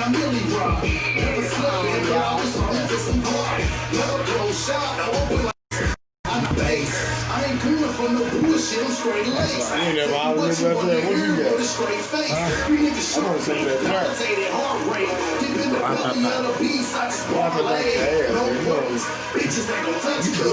I really rock. Never slept in, but I was home to some rock. Never close shop, open like I'm base. I ain't coming from no bullshit, I'm straight laced. I ain't never always up there. What you got? Straight face. You niggas shoot me, palpitated heart rate. Deep in the belly of the beast, I just parlay. No worries, bitches ain't gon' touch you.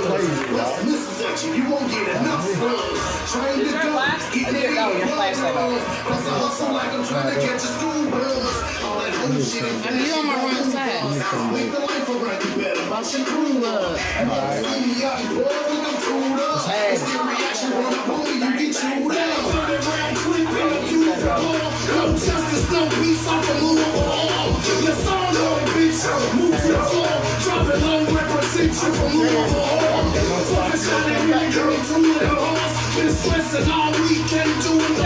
Let's misses at you, you won't get enough slugs. Train to go, getting it out. Plus I hustle like I'm trying to catch a school bus. All that whole shit. I mean, you on my wrong side. Make the life around you better. Watch your crew up. See me out in blood when I'm crewed up. It's the reaction when I'm home, you get chewed out. Round clip in a beautiful ball. No justice, no peace, I'm from Louisville. Your song, no bitch, move to the floor. Drop it low, represent you from Louisville. Fucking shot that really girl, two little horse. Been stressing all weekend doing the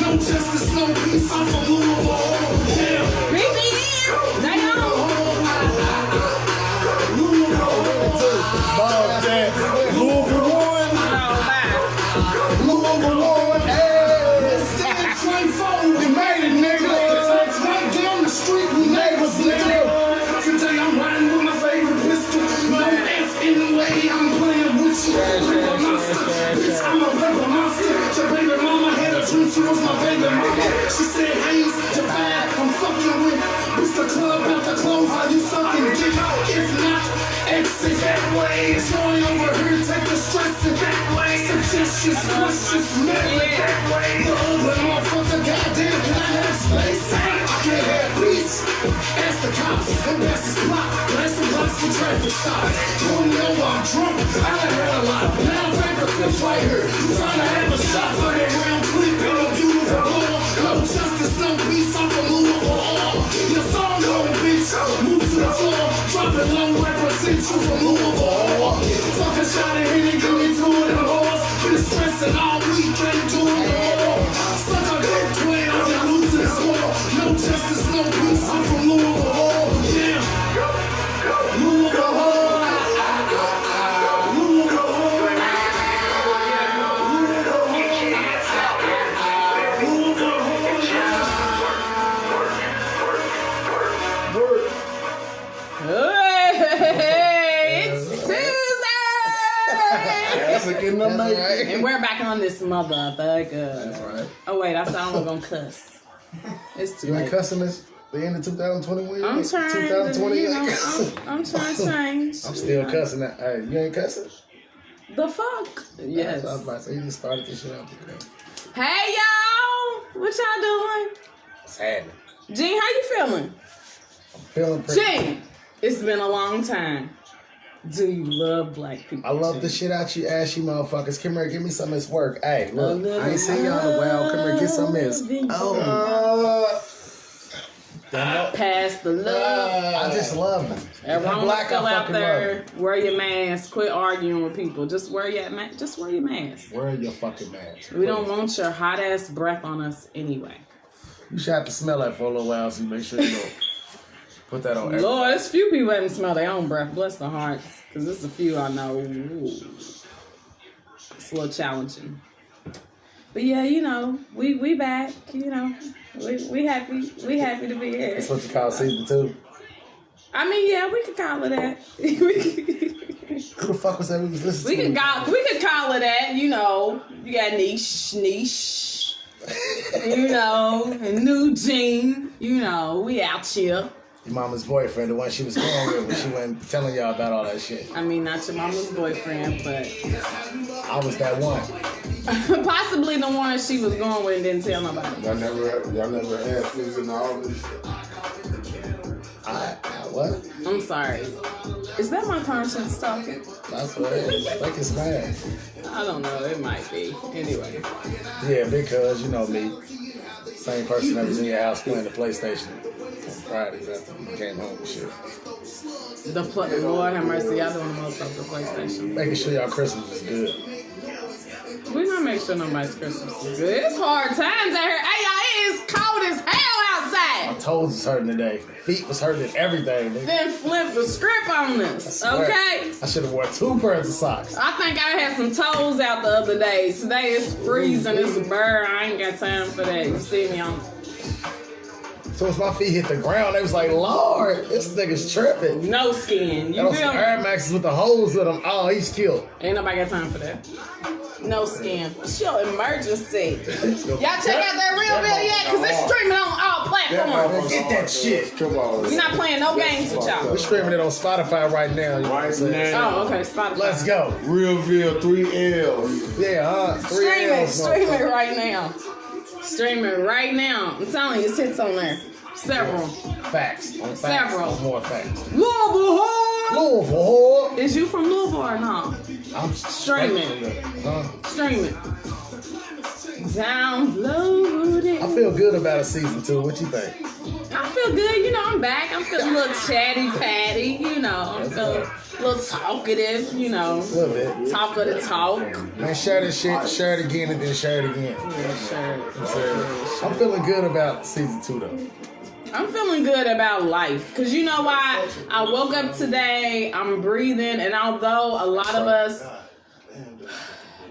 no justice, no peace, I'm from Louisville. She was my baby mama. She said, hey, Japan, I'm fucking with Mr. Club out the clothes, how you sucking dick? If not, exit that way. It's going over here, take the stress in that way. Suggestions, questions, never that way. The other motherfucker, goddamn, can I have space? I can't have peace. Ask the cops, and that's his plot. Last some blocks for traffic stops. Don't know I'm drunk, I done had a lot. Now I'm back to fifth right here. You trying to have a shot for that round clip in a beautiful ball. No justice, no peace, I'm from Louisville. Your song going, bitch, move to the floor. Drop it low, represent you from Louisville. Fucking shot and hit it, give me two of them horse. Been stressing all weekend doing the war. Suck a dick, 12, you're losing this war. No justice, no peace, I'm from Louisville. Yeah. Louisville. And we're back on this motherfucker. That's right. Oh wait, I said I'm gonna cuss. It's too You late. ain't cussing this? The end of 2021? I'm trying. 2020? You know, I'm trying to change. I'm still cussing that. Hey, you ain't cussing? The fuck? Yes. I was about to say, you just started this shit out. Hey y'all, what y'all doing? What's happening? Gene, how you feeling? I'm feeling pretty. Gene, it's been a long time. Do you love black people? I love Gene? the shit out you ashy motherfuckers. Come here, give me some of this work. Hey, look, I ain't seen y'all in a while. Come here, get some of this. Pass the love. I just love them. Everyone black, still I out fucking there. love Wear your mask. Quit arguing with people. Just wear your mask. Just wear your mask. Wear your fucking mask. We don't want your hot ass breath on us anyway. You should have to smell that for a little while, so you make sure you don't put that on everything. Lord, there's few people that haven't smelled their own breath. Bless their hearts. Because there's a few I know. Ooh, it's a little challenging. But yeah, you know, we back. You know, we happy to be here. That's what you call season 2. I mean, yeah, we could call it that. Who the fuck was that we was listening to? We could call it that. You know, you got niche. You know, and new Gene. You know, we out here. Your mama's boyfriend, the one she was going with when she went telling y'all about all that shit. I mean, not your mama's boyfriend, but I was that one. possibly the one she was going with and didn't tell nobody. Y'all never asked me and all this shit. What? I'm sorry. Is that my conscience talking? That's what it is. I think it's mad. I don't know. It might be. Anyway. Yeah, because you know me. Same person that was in your house playing the PlayStation on Fridays after you came home and shit. Lord have mercy, y'all doing the most of the PlayStation. Making sure y'all Christmas is good. We're gonna make sure nobody's Christmas is good. It's hard times out here. Hey, y'all, it is cold as hell outside. Why? toes was hurting today. Feet was hurting, everything. Nigga. Then flip the script on us, okay? I should have worn 2 pairs of socks. I think I had some toes out the other day. Today it's freezing, it's a bird. I ain't got time for that. You see me on. So as my feet hit the ground, they was like, Lord, this nigga's tripping. No skin. You Those feel me? Air Maxes with the holes in them. Oh, he's killed. Ain't nobody got time for that. No skin. What's your emergency? Y'all check out that Real yet? Because it's streaming on all platforms. Get that shit. Come on. We're not playing no games with y'all. We're streaming it on Spotify right now. You know what I'm saying? Oh, okay. Spotify. Let's go. Realville 3L. Yeah, 3 L's, Stream it right now. Stream it right now. I'm telling you, it's hits on there. Several. Facts. On facts. Several. More facts. Louisville. Louisville. Is you from Louisville or no? I'm Streaming. Huh? Stream it. Download it. I feel good about a season 2. What you think? I feel good. You know, I'm back. I'm feeling a little chatty patty. You know, I'm feeling a little talkative. You know, A little bit. talk of the talk. Man, share this shit, share it again, and then share it again. Yeah, sure. I'm feeling good about season 2 though. I'm feeling good about life. Because you know why? I woke up today, I'm breathing, and although a lot of us,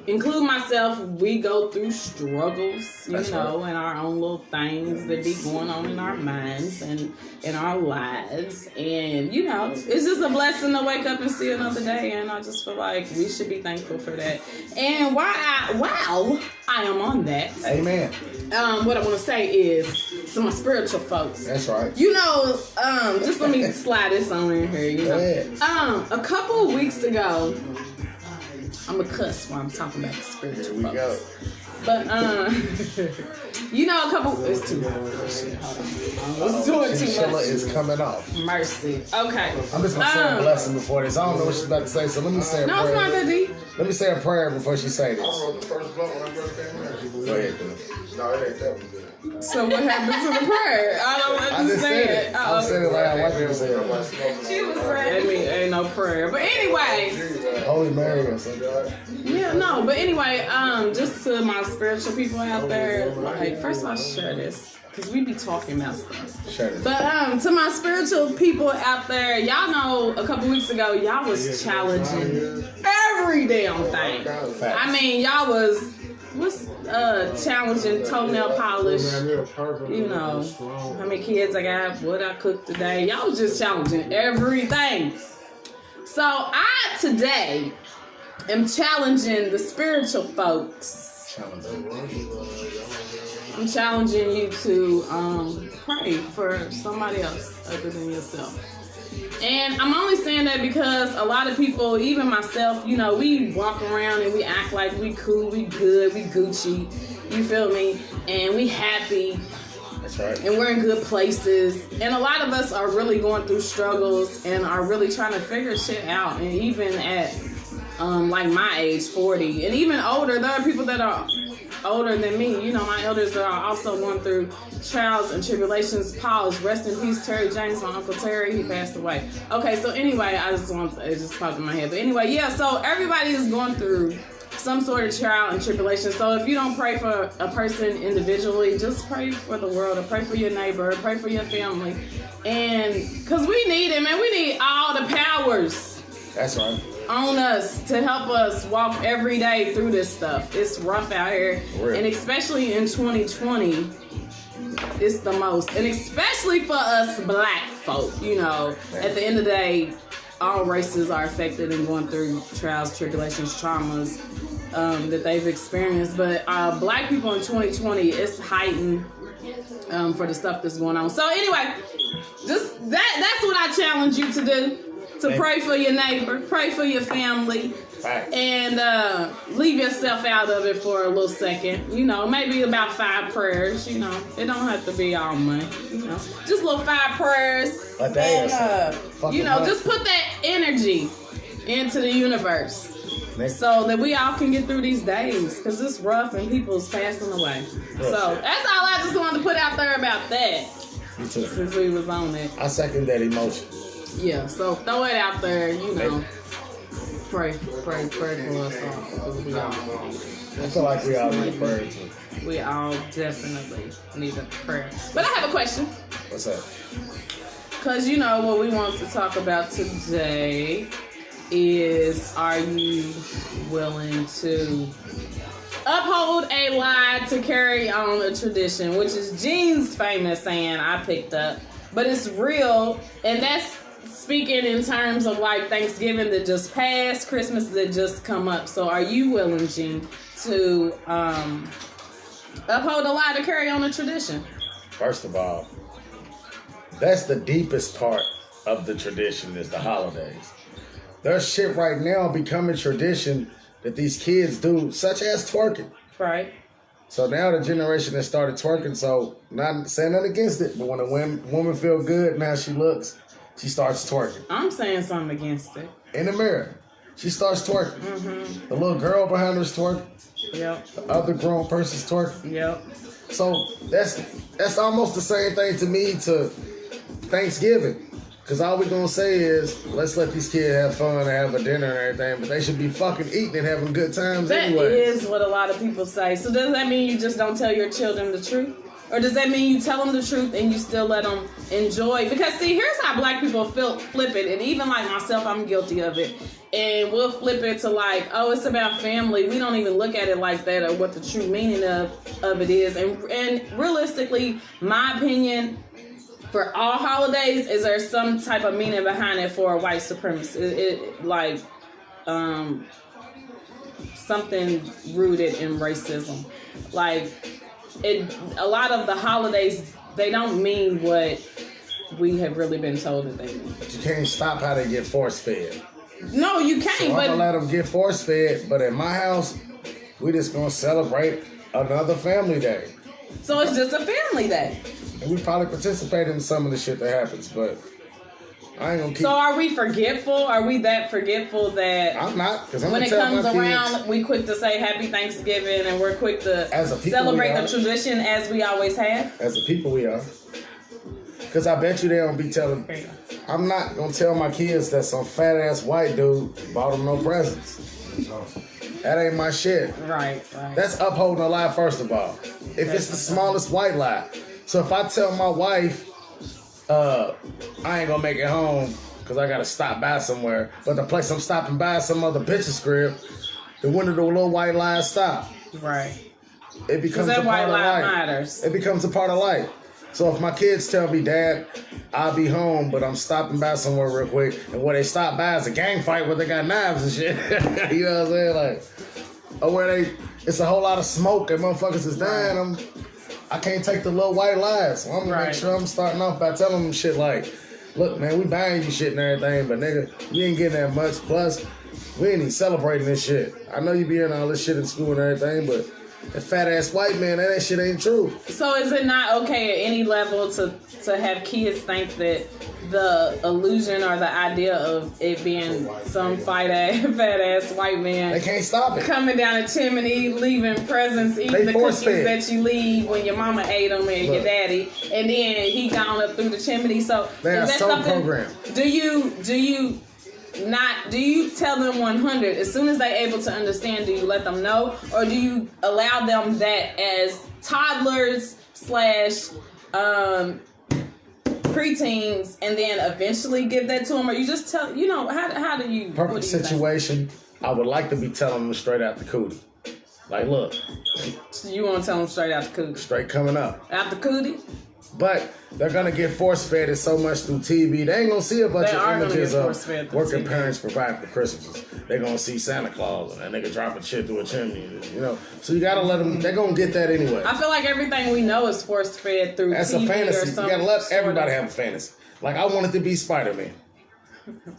include myself, we go through struggles, you know, and our own little things that be going on in our minds and in our lives. And, you know, it's just a blessing to wake up and see another day. And I just feel like we should be thankful for that. And while I am on that, Amen. what I want to say is to my spiritual folks. That's right. You know, just let me slide this on in here, you Go know. ahead. A couple of weeks ago, I'm a cuss while I'm talking about the spiritual Here we go. folks. But, you know, it's too much. Let's do it too Chinchilla much. is coming off. Mercy. Okay. I'm just gonna say a blessing before this. I don't know what she's about to say, so let me say a No, it's not prayer. that deep. Let me say a prayer before she say I this. wrote the first vote when I first came here. Go ahead, girl. No, it ain't that one. So what happened to the prayer? I don't I just said understand. it. I said it like I want you to say it. I mean, ain't no prayer. But anyway. Holy Mary or something. Yeah, no, but anyway, just to my spiritual people out there, like, first of all, share this, because we be talking about stuff. Share this. But to my spiritual people out there, y'all know a couple weeks ago, y'all was challenging every damn thing. I mean, y'all was challenging toenail polish, you know, how many kids I got, what I cooked today. Y'all was just challenging everything. So I today am challenging the spiritual folks. I'm challenging you to pray for somebody else other than yourself. And I'm only saying that because a lot of people, even myself, you know, we walk around and we act like we cool, we good, we Gucci, you feel me? And we happy. That's right. And we're in good places. And a lot of us are really going through struggles and are really trying to figure shit out. And even at like my age, 40, and even older, there are people that are older than me. You know, my elders that are also going through trials and tribulations. Pause. Rest in peace, Terry James, my Uncle Terry. He passed away. Okay, so anyway, it just popped in my head. But anyway, yeah, so everybody is going through some sort of trial and tribulation. So if you don't pray for a person individually, just pray for the world, or pray for your neighbor, or pray for your family. And because we need it, man. We need all the powers That's right. on us to help us walk every day through this stuff. It's rough out here. Real. And especially in 2020, it's the most. And especially for us black folk, you know, at the end of the day, all races are affected and going through trials, tribulations, traumas that they've experienced. But black people in 2020, it's heightened for the stuff that's going on. So anyway, just that's what I challenge you to do. To pray for your neighbor, pray for your family, Right. and leave yourself out of it for a little second. You know, maybe about 5 prayers. You know, it don't have to be all month. You know, just little 5 prayers. A day or And, something. you know, Fucking just put that energy into the universe Next. so that we all can get through these days, because it's rough and people's passing away. So that's all I just wanted to put out there about that, Me too. since we was on it. I second that emotion. Yeah, so throw it out there, you know. Pray for us all. 'Cause we all, I feel like we all need prayer too. we all definitely need a prayer. But I have a question. What's up? Because you know what we want to talk about today is, are you willing to uphold a lie to carry on a tradition, which is Gene's famous saying I picked up, but it's real, and that's speaking in terms of like Thanksgiving that just passed, Christmas that just come up. So are you willing, Gene, to uphold a lie to carry on a tradition? First of all, that's the deepest part of the tradition is the holidays. There's shit right now becoming tradition that these kids do, such as twerking. Right. So now the generation that started twerking, so not saying nothing against it, but when a woman feel good, now she looks, she starts twerking. I'm saying something against it. In the mirror, she starts twerking. Mm-hmm. The little girl behind her is twerking. Yep. The other grown person's twerking. Yep. So that's almost the same thing to me to Thanksgiving. Because all we're going to say is, let's let these kids have fun and have a dinner and everything, but they should be fucking eating and having good times That anyway. is what a lot of people say. So does that mean you just don't tell your children the truth? Or does that mean you tell them the truth and you still let them enjoy? Because see, here's how black people flip it. And even like myself, I'm guilty of it. And we'll flip it to like, oh, it's about family. We don't even look at it like that or what the true meaning of it is. And realistically, my opinion, for all holidays, is there some type of meaning behind it for a white supremacist? It like something rooted in racism. Like a lot of the holidays, they don't mean what we have really been told that they mean. But you can't stop how they get force fed. No, you can't. So I'm but gonna let them get force fed, but in my house, we just gonna celebrate another family day. so it's just a family day. And we probably participate in some of the shit that happens, but I ain't gonna keep. So are we forgetful? Are we that forgetful that I'm not, because I'm when gonna it tell comes my around, kids, we quick to say Happy Thanksgiving and we're quick to As a people, celebrate we the are. tradition as we always have? as the people we are. Because I bet you they don't be telling. I'm not gonna tell my kids that some fat ass white dude bought them no presents. That ain't my shit. Right. That's upholding a lie, first of all. If it's the smallest white lie. So if I tell my wife, I ain't gonna make it home because I gotta stop by somewhere, but the place I'm stopping by is some other bitch's crib, the window the little white lie stop. Right. It becomes that a part white of lie life. matters. It becomes a part of life. So if my kids tell me, Dad, I'll be home, but I'm stopping by somewhere real quick, and where they stop by is a gang fight where they got knives and shit. You know what I'm saying? Like, or where it's a whole lot of smoke and motherfuckers is dying. I can't take the little white lies. So I'm gonna make sure I'm starting off by telling them shit like, look, man, we buying you shit and everything, but nigga, you ain't getting that much. Plus, we ain't even celebrating this shit. I know you be hearing all this shit in school and everything, but that fat ass white man, that shit ain't true. So is it not okay at any level to have kids think that the illusion or the idea of it being some fat ass white man They can't stop it. coming down a chimney, leaving presents, eating They the force cookies fed. that you leave when your mama ate them and your Look. daddy, and then he gone up through the chimney? So They are is that so something? programmed. Do you tell them 100 as soon as they're able to understand? Do you let them know, or do you allow them that as toddlers / preteens, and then eventually give that to them, or you just tell, how do you? Perfect what do you think? situation. I would like to be telling them straight out the cootie. Like, look, So you want to tell them straight out the cootie? straight coming up. Out the cootie? But they're gonna get force fed it so much through TV. They ain't gonna see a bunch They are of gonna images get of force-fed through working TV. parents providing for Christmases. They're gonna see Santa Claus and that nigga dropping shit through a chimney. So you gotta let them. They're gonna get that anyway. I feel like everything we know is force fed through That's TV a fantasy. or You some gotta let sort of- everybody have a fantasy. Like, I wanted to be Spider-Man.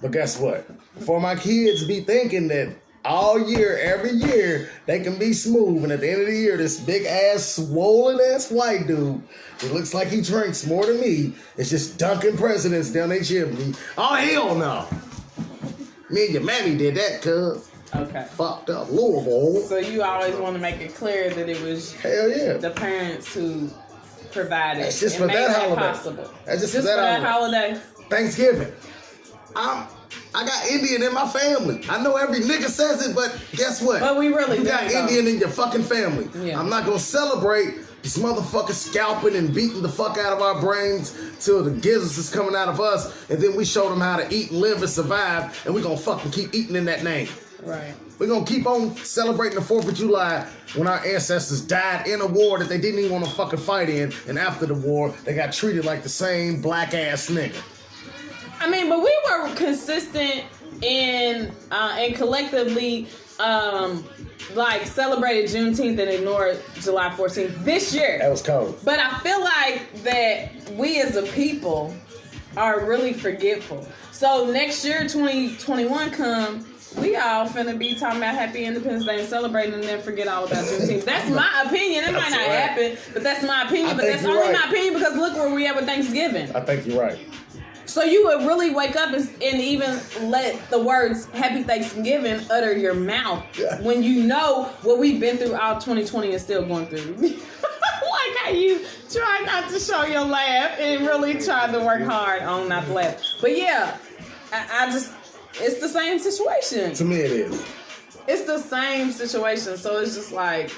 But guess what? For my kids be thinking that all year, every year, they can be smooth, and at the end of the year, this big ass, swollen ass white dude, it looks like he drinks more than me, is just dunking presidents down their chimney. Oh, hell no. Me and your mammy did that, cuz. Okay. Fucked up Louisville. So you always want to make it clear that it was Hell yeah. the parents who provided. That's just and for made that holiday. possible. That's just for for that that holiday. Thanksgiving. I got Indian in my family. I know every nigga says it, but guess what? But we really You got don't, though. Indian in your fucking family. Yeah. I'm not gonna celebrate these motherfuckers scalping and beating the fuck out of our brains till the gizzards is coming out of us, and then we show them how to eat and live and survive, and we gonna fucking keep eating in that name. Right. We're gonna keep on celebrating the 4th of July when our ancestors died in a war that they didn't even want to fucking fight in, and after the war, they got treated like the same black ass nigga. I mean, but we were consistent in and collectively like celebrated Juneteenth and ignored July 14th this year. That was cold. But I feel like that we as a people are really forgetful. So next year, 2021 come, we all finna be talking about Happy Independence Day and celebrating and then forget all about Juneteenth. That's my opinion. It might not happen, but that's my opinion. But that's only my opinion because look where we at with Thanksgiving. I think you're right. So you would really wake up and even let the words Happy Thanksgiving utter your mouth when you know what we've been through all 2020 and still going through. Like how you try not to show your laugh and really try to work hard on not to laugh. But yeah, I just, it's the same situation. To me, it is. It's the same situation. So it's just like,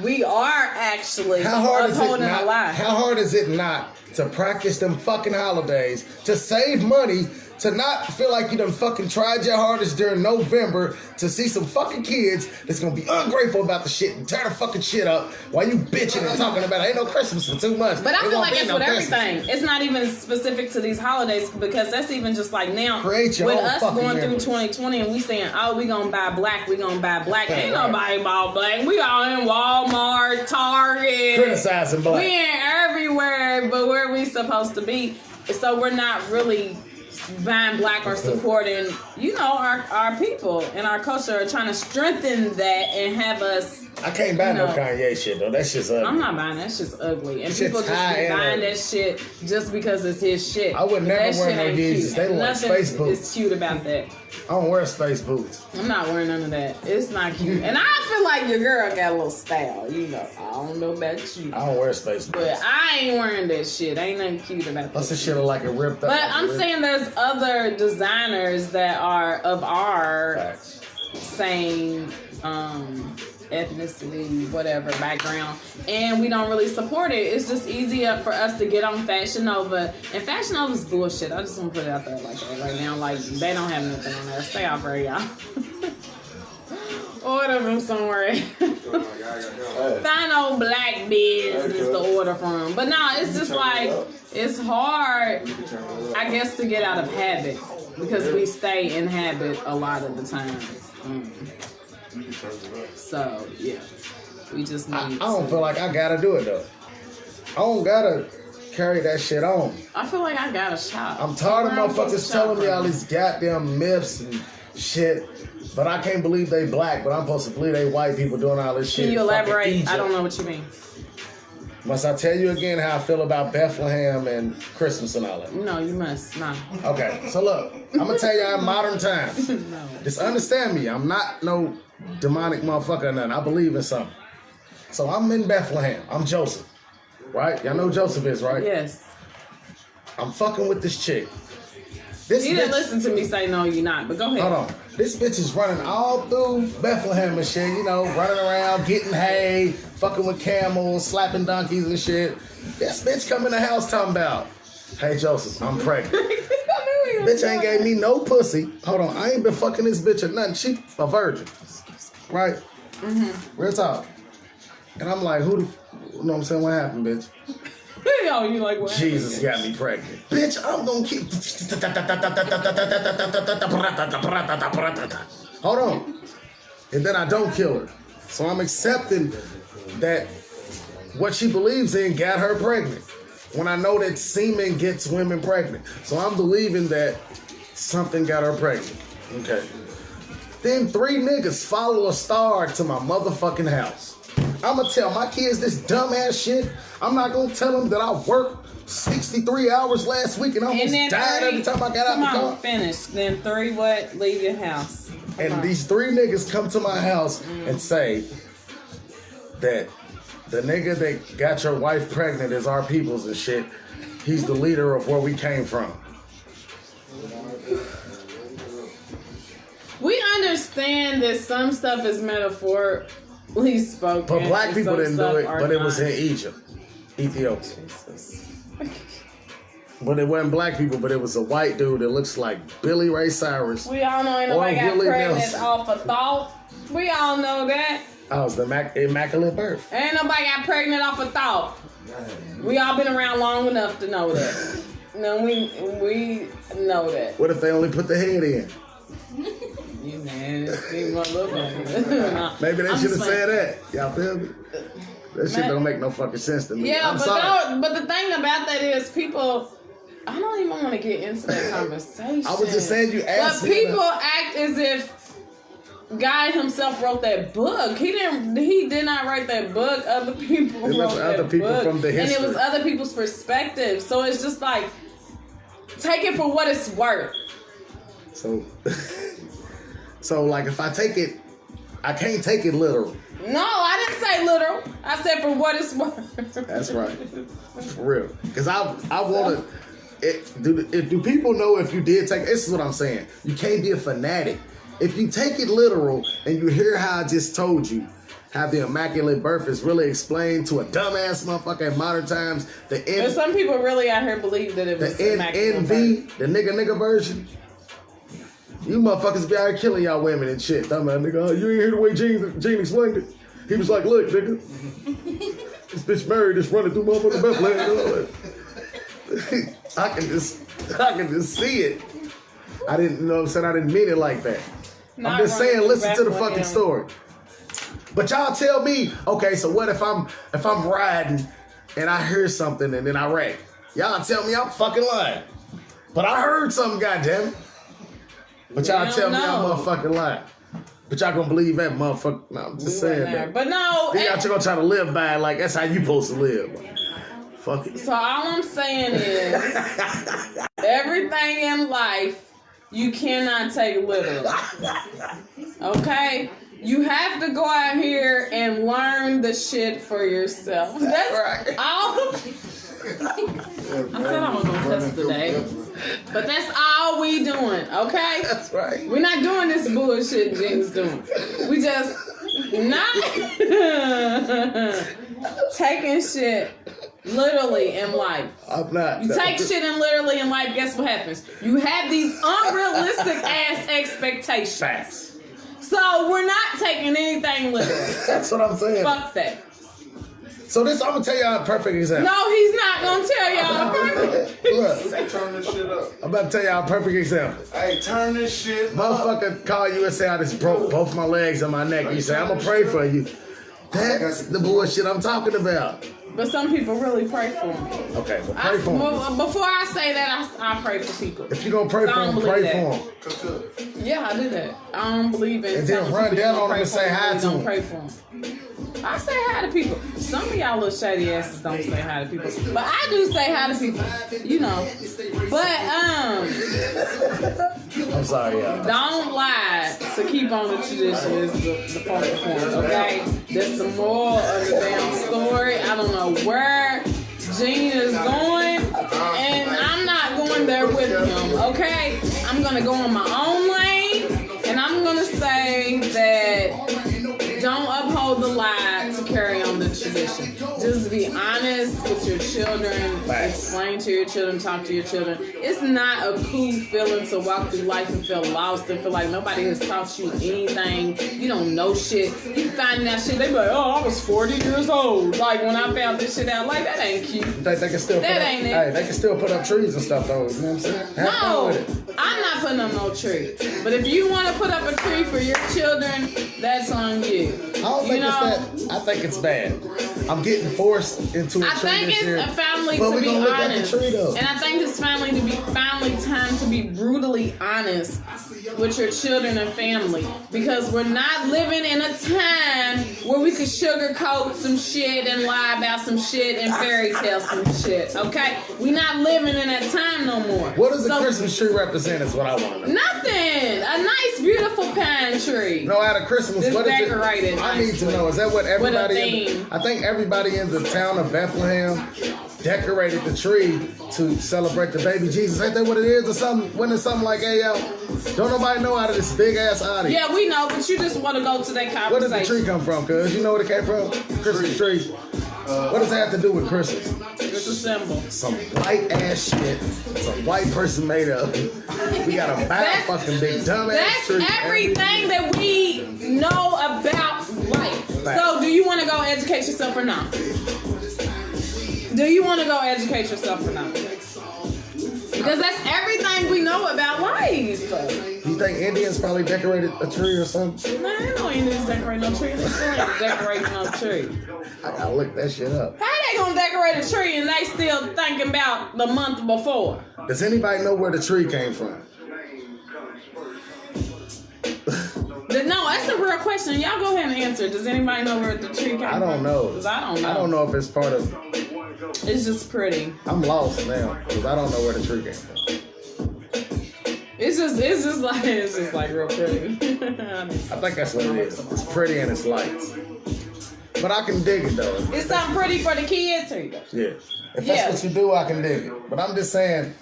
we are actually How hard upholding a lie. How hard is it not to practice them fucking holidays, to save money, to not feel like you done fucking tried your hardest during November to see some fucking kids that's gonna be ungrateful about the shit and tear the fucking shit up while you bitching and talking about it. Ain't no Christmas for 2 months. But I It feel won't like be it's no with Christmas. everything. It's not even specific to these holidays because that's even just like now Create your with own us fucking going through memory. 2020 and we saying, oh, we gonna buy black, we gonna buy black. Ain't Right. nobody bought black. We all in Walmart, Target. Criticizing black. We ain't everywhere, but where we supposed to be. So we're not really buying black or supporting, you know, our people and our culture, trying to strengthen that and have us. I can't buy no No. Kanye shit though. That shit's ugly. I'm not buying that. Shit's ugly, and Shit's people just high be and buying ugly. that shit just because it's his shit. I would But never that wear shit no ain't Yeezys. cute. They look like Nothing space boots. is cute about that. I don't wear space boots. I'm not wearing none of that. It's not cute, and I feel like your girl got a little style. You know, I don't know about you, I don't wear space boots. but I ain't wearing that shit. Ain't nothing cute about Plus that. this shit look like it ripped up. But like I'm it ripped- saying there's other designers that are of our Facts. same ethnicity, whatever background, and we don't really support it. It's just easier for us to get on Fashion Nova, and Fashion Nova's bullshit. I just want to put it out there like that right now. Like they don't have nothing on there. Stay off there, y'all. Order from somewhere. Find old black business to order from. But no, it's just like it's hard, I guess, to get out of habit because we stay in habit a lot of the time. So yeah, we just need. I don't feel like I gotta do it though. I don't gotta carry that shit on. I feel like I got a shop. I'm tired of Where I'm supposed motherfuckers to shop telling me all from? these goddamn myths and shit, but I can't believe they black, but I'm supposed to believe they white people doing all this shit. Can you in fucking elaborate? Egypt. I don't know what you mean. Must I tell you again how I feel about Bethlehem and Christmas and all that? No, you must. No. Okay, so look, I'm gonna tell y'all in modern times. No. Just understand me. I'm not no demonic motherfucker or nothing. I believe in something. So I'm in Bethlehem. I'm Joseph. Right? Y'all know who Joseph is, right? Yes. I'm fucking with this chick. This You didn't bitch- listen to me say no, you're not. But go ahead. Hold on. This bitch is running all through Bethlehem and shit, you know, running around, getting hay, fucking with camels, slapping donkeys and shit. This bitch come in the house talking about, hey Joseph, I'm pregnant. Bitch ain't gave me no pussy. Hold on, I ain't been fucking this bitch or nothing. She a virgin. Right? Mm-hmm. Real talk. And I'm like, you know what I'm saying? What happened, bitch? Oh, you like what? Jesus got me pregnant. Bitch, I'm gonna keep. Hold on. And then I don't kill her. So I'm accepting that what she believes in got her pregnant. When I know that semen gets women pregnant. So I'm believing that something got her pregnant. Okay. Then 3 niggas follow a star to my motherfucking house. I'ma tell my kids this dumbass shit. I'm not gonna tell them that I worked 63 hours last week and almost And then died every time I got out come the on, car. finish. Then 3 what? Leave your house. Come And on. these 3 niggas come to my house and say that the nigga that got your wife pregnant is our peoples and shit. He's the leader of where we came from. understand that some stuff is metaphorically spoken. But black and people some didn't do stuff it, are but it was not. in Egypt, Ethiopia. Jesus. But it wasn't black people, but it was a white dude that looks like Billy Ray Cyrus. We all know ain't Or nobody got Willie pregnant Nelson. off a thought. We all know that. Oh, it's the Immaculate Birth. Ain't nobody got pregnant off a thought. We all been around long enough to know that. No, we know that. What if they only put the head in? You nasty motherfucker. Maybe they I'm should have just said that. Y'all feel me? That shit Man. don't make no fucking sense to me. Yeah, I'm but sorry. but the thing about that is people. I don't even want to get into that conversation. I was just saying you asked But me. people act as if God himself wrote that book. He did not write that book. Other people It was wrote other that people book. from the And it history. was other people's perspective. So it's just like, take it for what it's worth. So, like if I take it, I can't take it literal. No, I didn't say literal. I said for what it's worth. That's right. For real. Because I want to. Do people know if you did take? This is what I'm saying. You can't be a fanatic. If you take it literal and you hear how I just told you, how the Immaculate Birth is really explained to a dumbass motherfucker in modern times, But some people really out here believe that it was the immaculate birth. NV, the nigga version. You motherfuckers be out here killing y'all women and shit. Dumbass nigga, oh, you ain't hear the way Gene explained it. He was like, look, nigga, this bitch married, just running through motherfucking Bethlehem and all that. I can just see it. I didn't know what I'm saying. I didn't mean it like that. Not I'm just saying, running listen to the Bethlehem. fucking story. But y'all tell me, okay, so what if I'm riding and I hear something and then I wreck? Y'all tell me I'm fucking lying. But I heard something, goddamn. But y'all We tell don't me I'm know. motherfucking lying. But y'all gonna believe that motherfucker. No, I'm just saying that. But no, Then y'all gonna try to live by it like that's how you supposed to live. Fuck it. so all I'm saying is everything in life you cannot take literally. Okay? You have to go out here and learn the shit for yourself. That's Right. all. I said I was gonna test today, but that's all we doing. Okay? That's right. We're not doing this bullshit James doing. We just not taking shit literally in life. I'm not. You take shit in literally in life, guess what happens? You have these unrealistic ass expectations. Facts. So we're not taking anything literal. That's what I'm saying. Fuck that. So this, I'm gonna tell y'all a perfect example. No, he's not gonna tell y'all. Look, Turn this shit up. I'm about to tell y'all a perfect example. Hey, turn this shit up. Motherfucker call you and say I just broke both my legs and my neck. You say I'm gonna pray for you. That's the bullshit I'm talking about. But some people really pray for me. Okay, but pray for them. Before I say that, I pray for people. If you gonna pray for I don't them, pray believe for them. Yeah, I do that. I don't believe in And then telling run people down don't on them pray and for say them, hi really to don't them. pray for them. I say hi to people. Some of y'all little shady asses don't say hi to people, but I do say hi to people. You know. But I'm sorry, y'all. don't lie to keep on the tradition is the focal point. Okay, that's the moral of the damn story. I don't know where Gene is going, and I'm not going there with him. Okay, I'm gonna go on my own lane, and I'm gonna say that don't uphold the lie to carry on the tradition. Just be honest with your children. Explain to your children. Talk to your children. It's not a cool feeling to walk through life and feel lost and feel like nobody has taught you anything. You don't know shit. You find that shit. They be like, oh, I was 40 years old. Like when I found this shit out. Like that ain't cute. They can still That put up, ain't it. hey, they can still put up trees and stuff though. You know what I'm saying? Have fun No, with it. I'm not putting up no tree. But if you want to put up a tree for your children, that's on you. I don't think it's that. I think it's bad. I'm getting forced into a I tree think this it's year. a family But to we be gonna look at honest. the tree though. And I think it's family time to be brutally honest with your children and family. Because we're not living in a time where we could sugarcoat some shit and lie about some shit and fairy tale some shit. Okay? We're not living in that time no more. What does the So, Christmas tree represent? Is what I want to know. Nothing. A nice, beautiful pine tree. No, out of Christmas, It's what is decorated it? I need to nicely. know. Is that what everybody? theme. I think everybody in the town of Bethlehem decorated the tree to celebrate the baby Jesus. Ain't that what it is or something? Wasn't it something like, hey, yo, don't nobody know out of this big ass audience. Yeah, we know, but you just want to go to that conversation. Where did the tree come from, cuz? You know where it came from? Christmas tree. What does that have to do with Christmas? It's a symbol. Some white ass shit. Some white person made up. We got a bad fucking big dumb ass tree. That's everything that we know about life. So, do you want to go educate yourself or not? Do you want to go educate yourself or not? Because that's everything we know about life. You think Indians probably decorated a tree or something? Man, ain't no Indians decorate no tree. They still ain't decorating no tree. I gotta look that shit up. How they gonna decorate a tree and they still thinking about the month before? Does anybody know where the tree came from? No, that's a real question. Y'all go ahead and answer. Does anybody know where the tree came from? I don't know. Because I don't know. I don't know if it's part of... It's just pretty. I'm lost now because I don't know where the tree came from. It's just like real pretty. I think that's what it is. It's pretty and it's lights. But I can dig it though. It's something pretty for the kids. Here you go. Yeah. If that's what you do, I can dig it. But I'm just saying.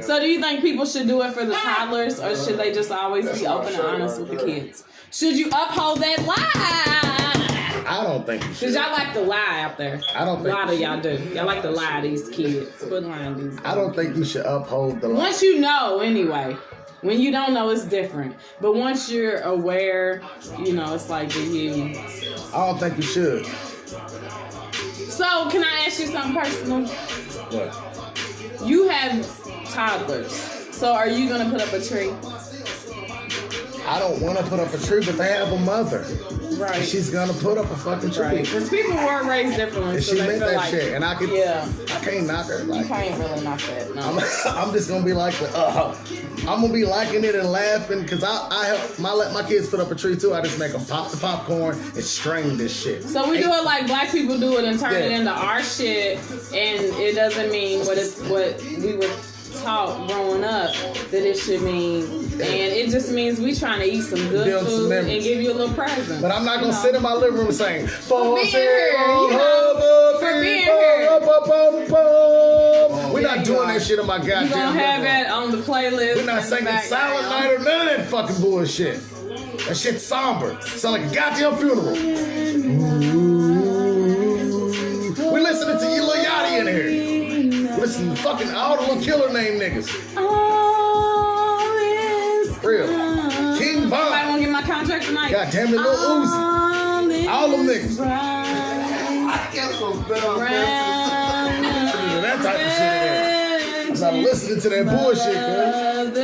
So do you think people should do it for the toddlers, or should they just always be open and honest with the kids? Should you uphold that lie? I don't think you should. Cause y'all like to lie out there. I don't think a lot of y'all do. Y'all like to lie to these kids. Quit lying to these kids. I don't think you should uphold the lie. Once you know, anyway. When you don't know, it's different. But once you're aware, you know, it's like, do you? I don't think you should. So, can I ask you something personal? What? You have toddlers. So, are you going to put up a tree? I don't want to put up a tree, but they have a mother. Right. And she's going to put up a fucking tree. Right. Because people were raised differently. And so she they meant feel that like, shit. And I can't knock her. You Like, can't really knock that. No. I'm just gonna be like I'm gonna be liking it and laughing because I help let my kids put up a tree too. I just make them pop the popcorn and string this shit. So we do it like black people do it and turn it into our shit, and it doesn't mean what we were taught growing up that it should mean, and it just means we trying to eat some good Build some food and memories. give you a little present. But I'm not gonna sit in my living room saying For being here, you know, for being here. We're not doing that shit in my goddamn You gonna have living room. that on the playlist. We're not singing Silent Night or none of that fucking bullshit. That shit's somber. Sound like a goddamn funeral. We listening to Lil Yachty in here. Listen to fucking all the little killer name niggas. All is Real. gone. King Von. I won't get my contract tonight. God damn it, Lil Uzi. All them niggas. I guess I'm better on Listening to that type of shit in there. I'm not listening to that bullshit, cuz.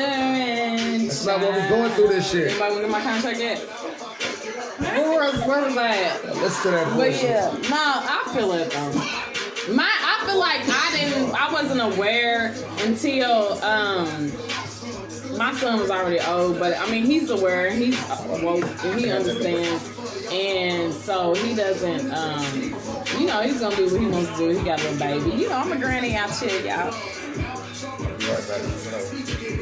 That's not what we're going through this shit. Anybody want to get my contract yet? Where was I at? Listen to that But bullshit. yeah, no, I feel it though. I feel like I wasn't aware until my son was already old, but I mean he's aware, he's woke, and he understands, and so he doesn't, you know, he's gonna do what he wants to do. He got a little baby, you know. I'm a granny out here, y'all.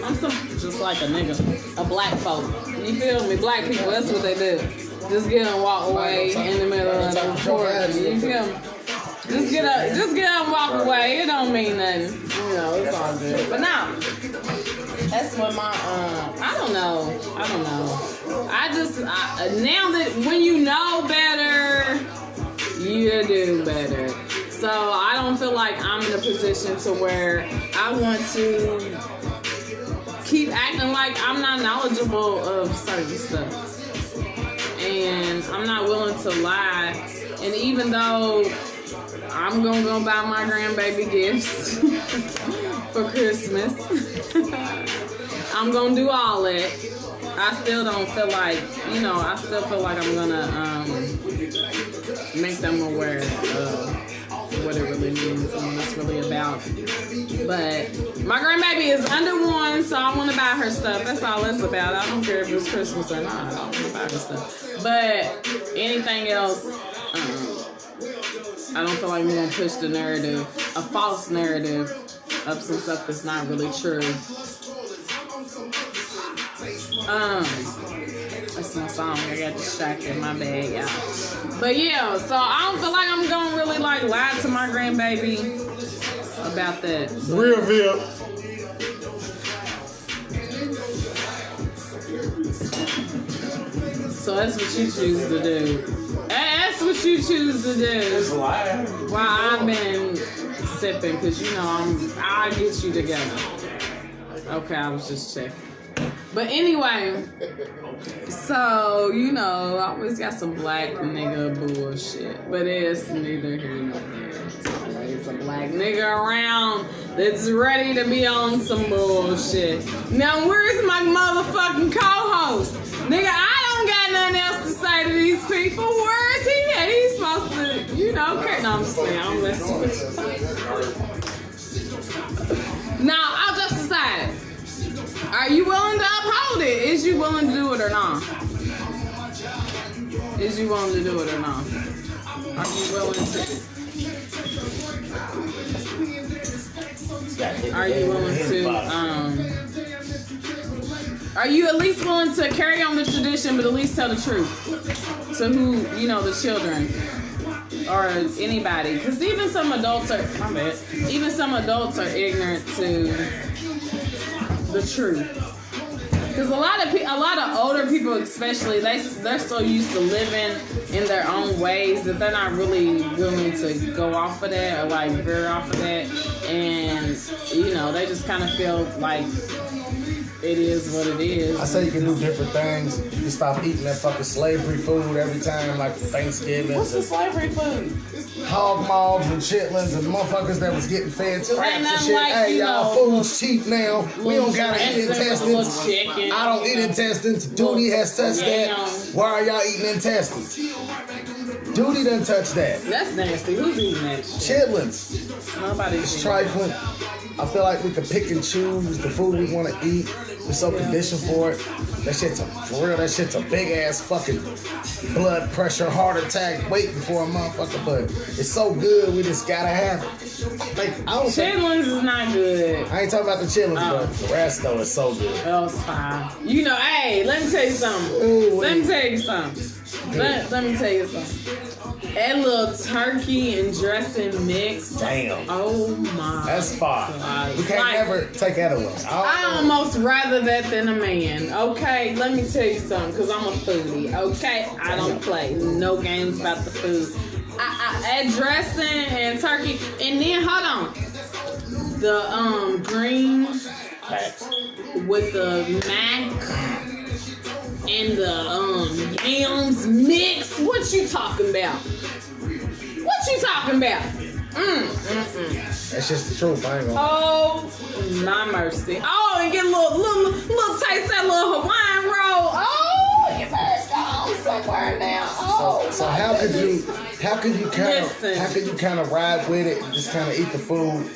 I'm just like a nigga, a black folk. You feel me? Black people, that's what they do. Just get up and walk away in the middle of the porch. You feel me? Just get up and walk away. It don't mean nothing. You know, it's all good. But now, that's what my, I don't know. Now that when you know better, you do better. So I don't feel like I'm in a position to where I want to keep acting like I'm not knowledgeable of certain stuff. And I'm not willing to lie. And even though I'm gonna go buy my grandbaby gifts for Christmas, I'm gonna do all that. I still don't feel like, you know, I still feel like I'm gonna make them aware of what it really means and what it's really about. But my grandbaby is under 1, so I want to buy her stuff. That's all it's about. I don't care if it's Christmas or not. I want to buy her stuff. But anything else, I don't feel like we're going to push the narrative, a false narrative of some stuff that's not really true. That's my song. I got distracted. My bad, y'all. But yeah, so I don't feel like I'm gonna really like lie to my grandbaby about that. Real VIP. So that's what you choose to do. That's what you choose to do. While I've been sipping, because you know I'll get you together. Okay, I was just checking. But anyway, so you know, I always got some black nigga bullshit, but it's neither here nor there. It's always a black nigga around that's ready to be on some bullshit. Now, where's my motherfucking co-host? Nigga, I don't got nothing else to say to these people. Where is he at? He's supposed to, you know, okay. No, I'm just saying, I'm listening with you. Now, I'll just decide. Are you willing to uphold it? Is you willing to do it or not? Is you willing to do it or not? Are you willing to? Are you willing to? Are you at least willing to carry on the tradition, but at least tell the truth to who, you know, the children or anybody? Because even some adults are. My bad. Even some adults are ignorant to the truth, because a lot of older people, especially, they're so used to living in their own ways that they're not really willing to go off of that or like veer off of that, and you know they just kind of feel like it is what it is. I say you can do different things. You can stop eating that fucking slavery food every time, like Thanksgiving. What's the slavery food? Hog maws and chitlins and motherfuckers that was getting fed scraps and shit. Like, hey, y'all, know, food's cheap now. We don't gotta eat intestines. I don't eat intestines. Duty has touched that. Why are y'all eating intestines? Duty done touch that. That's nasty. Who's eating that shit? Chitlins. Nobody's It's trifling. I feel like we can pick and choose the food we want to eat. We're so conditioned for it. That shit's for real. That shit's a big ass fucking blood pressure, heart attack, waiting for a motherfucker. But it's so good, we just gotta have it. Like I don't Chitlins is not good. I ain't talking about the chitlins, but the rest though is so good. Oh, it's fine. You know, hey, let me tell you something. Ooh, let me tell you something. Let me tell you something. That little turkey and dressing mix. Damn. Oh my. That's fire. God. You can't never take that away. I almost rather that than a man. Okay, let me tell you something, because I'm a foodie. Okay, I don't play no games about the food. I dressing and turkey, and then hold on, the greens with the mac and the yams mix. What you talking about? What you talking about? That's just the truth. I ain't gonna. Oh my mercy! Oh, and get a little taste of that little Hawaiian roll. Oh, you better go somewhere now. Oh, so how could you kind of ride with it and just kind of eat the food,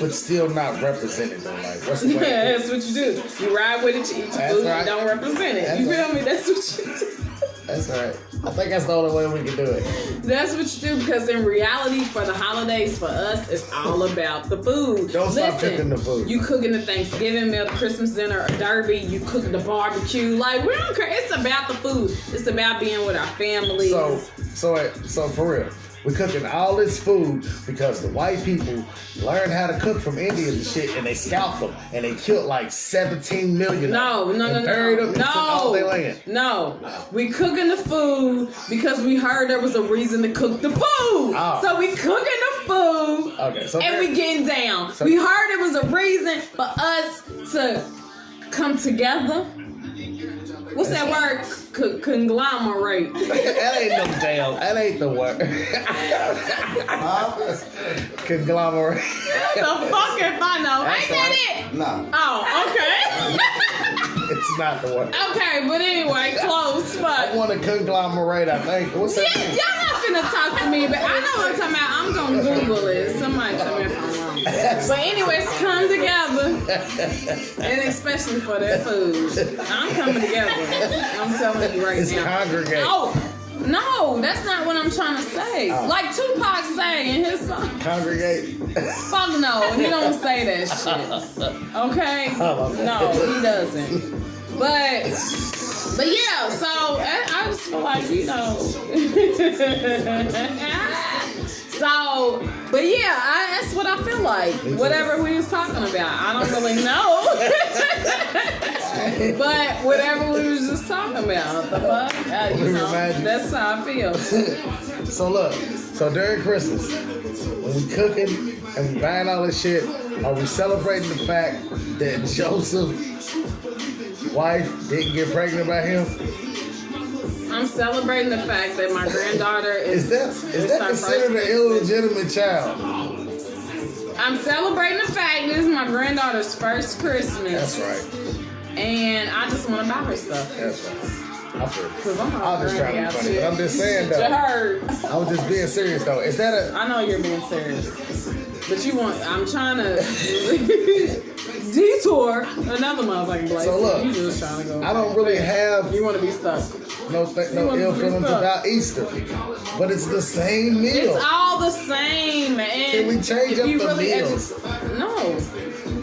but still not represent it though? Like what's the way? Yeah, that's what you do. You ride with it, you eat the food, right. You don't represent it. That's You feel right. me? That's what you do. That's right. I think that's the only way we can do it. That's what you do, because in reality, for the holidays, for us, it's all about the food. Don't stop cooking the food. You cooking the Thanksgiving meal, the Christmas dinner, a derby, you cooking the barbecue. Like, we don't care. It's about the food. It's about being with our families. So for real, we're cooking all this food because the white people learned how to cook from Indians and shit, and they scalped them and they killed like 17 million. No. We cooking the food because we heard there was a reason to cook the food. Oh. So we cooking the food. Okay, so and we getting down. We heard it was a reason for us to come together. What's that word? Conglomerate. That ain't no damn. That ain't the word. Conglomerate. The fuck if I know. Ain't that it? No. Oh, okay. It's not the word. Okay, but anyway, close. I But want to conglomerate, I think. What's that? y'all not finna talk to me, but I know what I'm talking about. I'm gonna Google it. Somebody tell me if I'm wrong. But anyways, come together. And especially for that food. I'm coming together. I'm telling you right It's now. congregate. Oh, no, that's not what I'm trying to say. Oh. Like Tupac say in his song. Congregate. Fuck no, he don't say that shit. Okay? No, he doesn't. But yeah, so I just feel like, you know. So, But yeah, that's what I feel like. Whatever we was talking about, I don't really know. But whatever we was just talking about, the fuck, you know, that's how I feel. So look, so during Christmas, when we cooking and we buying all this shit, are we celebrating the fact that Joseph's wife didn't get pregnant by him? I'm celebrating the fact that my granddaughter Is that considered an illegitimate child? I'm celebrating the fact this is my granddaughter's first Christmas. That's right. And I just want to buy her stuff. That's right. I feel it. Cause I'm I was just trying to be funny, shit. but I'm just saying though. You heard. I was just being serious though. Is that a? I know you're being serious, but I'm trying to detour another motherfucking place. So look, you just trying to go. I don't really have You want to be stuck. no ill feelings about Easter, but it's the same meal. It's all the same, man. Can we change If up you the really meals? No.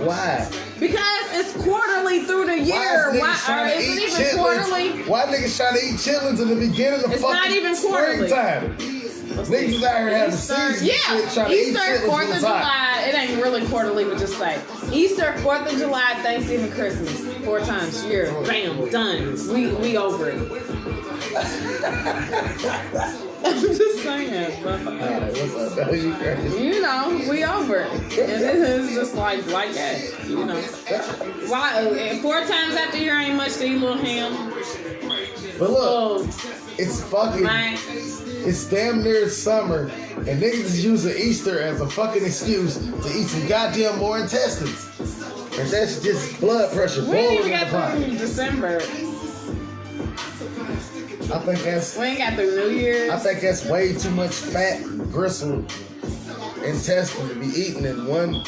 Why? Because it's quarterly through the year. Why is Isn't it even quarterly? Why niggas trying to eat chitlins in the beginning of It's fucking not even quarterly. springtime? Niggas is out here having seasons and shit trying to eat Easter, chitlins 4th when of it's hot. July. It ain't really quarterly, but just like Easter, 4th of July, Thanksgiving, Christmas, 4 times a year. Bam, done. We over it. I'm just saying. Alright, what's up? You crazy? You know, we over it. And it is just like that, you know. Why? 4 times after year ain't much to eat, little ham. But look, Oh, it's fucking, my. it's damn near summer, and niggas is using Easter as a fucking excuse to eat some goddamn more intestines. And that's just blood pressure We ain't boiling even in the got pot. through December. I think that's We ain't got through New Year's. I think that's way too much fat, gristle, intestine to be eaten in one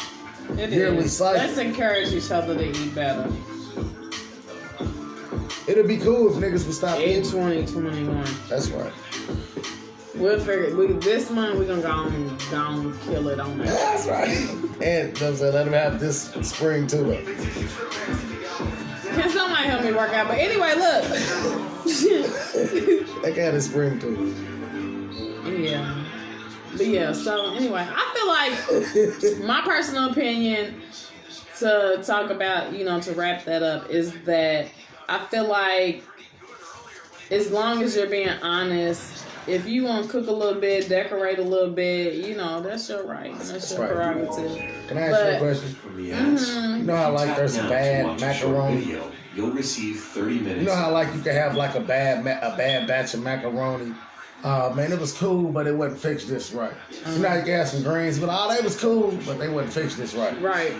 It yearly is. cycle. Let's encourage each other to eat better. It'd be cool if niggas would stop In eating. 2021. That's right. We'll figure this month we're gonna go on kill it on that. That's right. And let them have this spring too. Can somebody help me work out? But anyway, look. They got this spring too. Yeah. But yeah, so anyway, I feel like my personal opinion to talk about, to wrap that up, is that I feel like as long as you're being honest, if you want to cook a little bit, decorate a little bit, that's your right. That's your right. prerogative. Can I ask you a question? You know how like there's bad macaroni? You'll receive 30 minutes. You know how like you can have like a bad batch of macaroni? Man, it was cool, but it wasn't fixed this right. You know how you can have some greens, but they was cool, but they wasn't fixed this right. Right.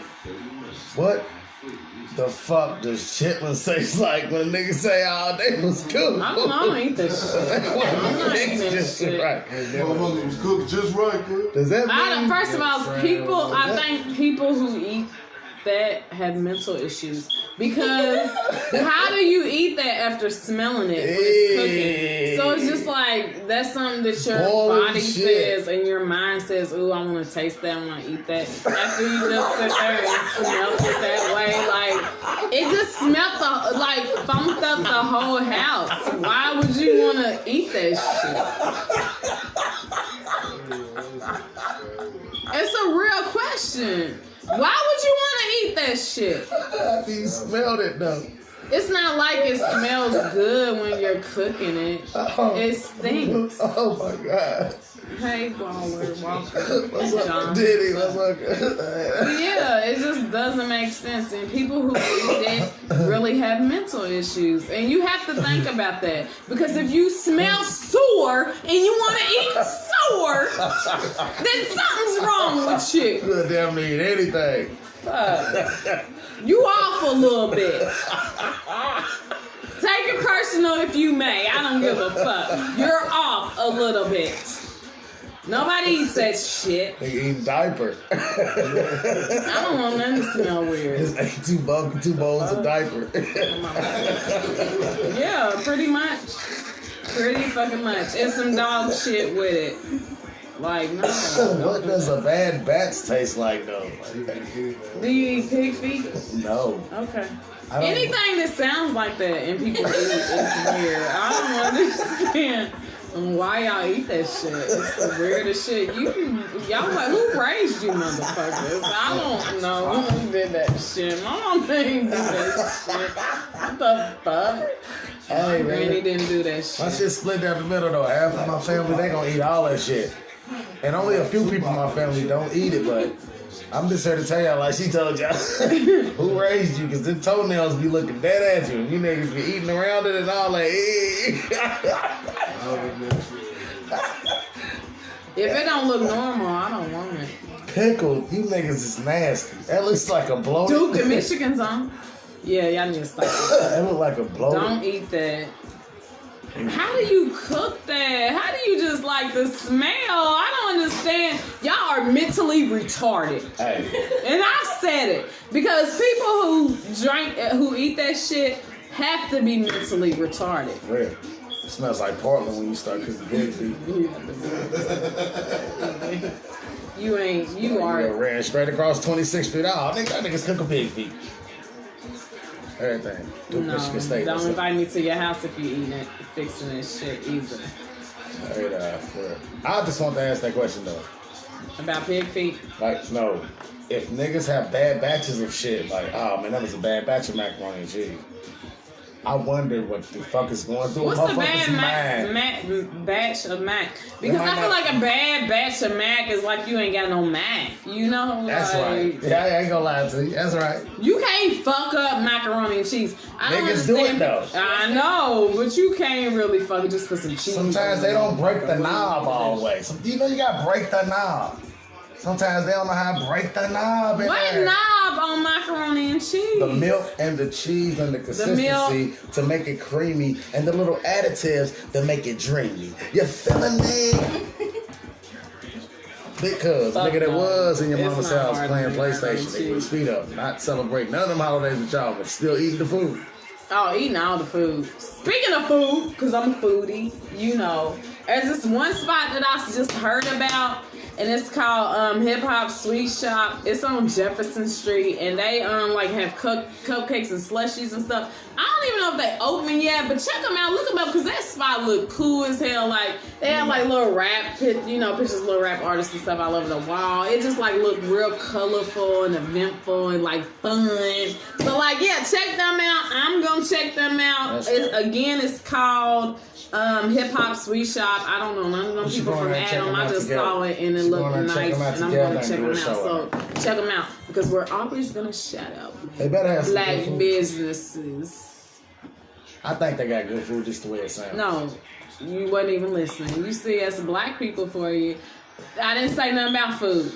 What the fuck does chitlins taste like when a nigga say, they was cool? I don't eat this shit. They I'm wasn't not eating fixed this just shit. right. Motherfucker was cooked just right, bro. Does that mean? First of all, I think people who eat that have mental issues, because how do you eat that after smelling it when it's cooking? So it's just like that's something that your Boring body shit. says and your mind says, "Ooh, I want to taste that. I want to eat that." After you just sit there and smell it that way, like it just smelled funked up the whole house. Why would you want to eat that shit? It's a real question. Why would you want to eat that shit? After you smelled it though. It's not like it smells good when you're cooking it. It stinks. Oh my god. Hey, Walker, Walker, What's up, John. Diddy? What's up? Yeah, it just doesn't make sense. And people who eat it really have mental issues. And you have to think about that. Because if you smell sewer and you want to eat sewer, then something's wrong with you. Good damn near eat anything. Fuck. You off a little bit. Take it personal if you may. I don't give a fuck. You're off a little bit. Nobody eats that shit. Nigga eating diaper. I don't want nothing to smell weird. Just ate two bowls of diaper. Yeah, pretty much. Pretty fucking much. And some dog shit with it. Like, no. What does a bad batch taste like though? Do you eat pig feet? No. Okay. I don't- Anything that sounds like that and people eat is weird. I don't understand why y'all eat that shit. It's the weirdest shit. Y'all like, who Who raised you, motherfuckers? I don't know who did that shit. My mom didn't do that shit. What the fuck? Hey, My granny man. didn't do that shit. My shit split down the middle though. Half of my family, they gonna eat all that shit. And only a few people in my family don't eat it, but I'm just here to tell y'all, like she told y'all, who raised you? Because the toenails be looking dead at you. You niggas be eating around it and all like, If it don't look normal, I don't want it. Pickled, you niggas is nasty. That looks like a bloated. Duke in Michigan's on. Yeah, y'all need to stop. That look like a bloated. Don't eat that. How do you cook that? How do you just like the smell? I don't understand. Y'all are mentally retarded. Hey, And I said it because people who eat that shit have to be mentally retarded. real. It smells like Portland when you start cooking pig feet. You are. Ran straight across 26th Street. Oh, nigga, that nigga's cooking pig feet. Everything. Duke, No, Michigan State. don't That's it. invite me to your house if you eating it, fixing this shit either. I just want to ask that question though. About pig feet. Like, no, if niggas have bad batches of shit, like, oh man, that was a bad batch of macaroni and cheese. I wonder what the fuck is going through What's the motherfuckers' bad mind. batch of mac? Because might I feel not- like a bad batch of mac is like you ain't got no mac. You know? That's like, right. Yeah, I ain't gonna lie to you. That's right. You can't fuck up macaroni and cheese. I don't Niggas do it, understand. though. I know, but you can't really fuck it. Just put some cheese. Sometimes on they it. don't break the knob all the way. So, you know you gotta break the knob. Sometimes they don't know how to break the knob in What there. knob on macaroni and cheese? The milk and the cheese and the consistency to make it creamy and the little additives to make it dreamy. You feeling me? Because Fuck nigga that no. was in your It's mama's not house hard playing to do macaroni PlayStation, and nigga, with his cheese. feet up, not celebrating none of them holidays with y'all, but still eating the food. Oh, eating all the food. Speaking of food, because I'm a foodie, you know, there's this one spot that I just heard about, and it's called Hip Hop Sweet Shop. It's on Jefferson Street, and they like have cupcakes and slushies and stuff. I don't even know if they open yet, but check them out, look them up, because that spot look cool as hell. Like they have like little pictures of little rap artists and stuff all over the wall. It just like look real colorful and eventful and like fun. So like yeah, check them out. I'm gonna check them out. It's called Hip Hop Sweet Shop. I don't know none of them We should people go from in and check Adam. them I out just together. saw it and it Should go looked in and check nice, them out and I'm together gonna and check do a them out. show. So check them out because we're always gonna shout out They better have some good black food. businesses. I think they got good food just the way it sounds. No, you wasn't even listening. You see, as black people for you. I didn't say nothing about food.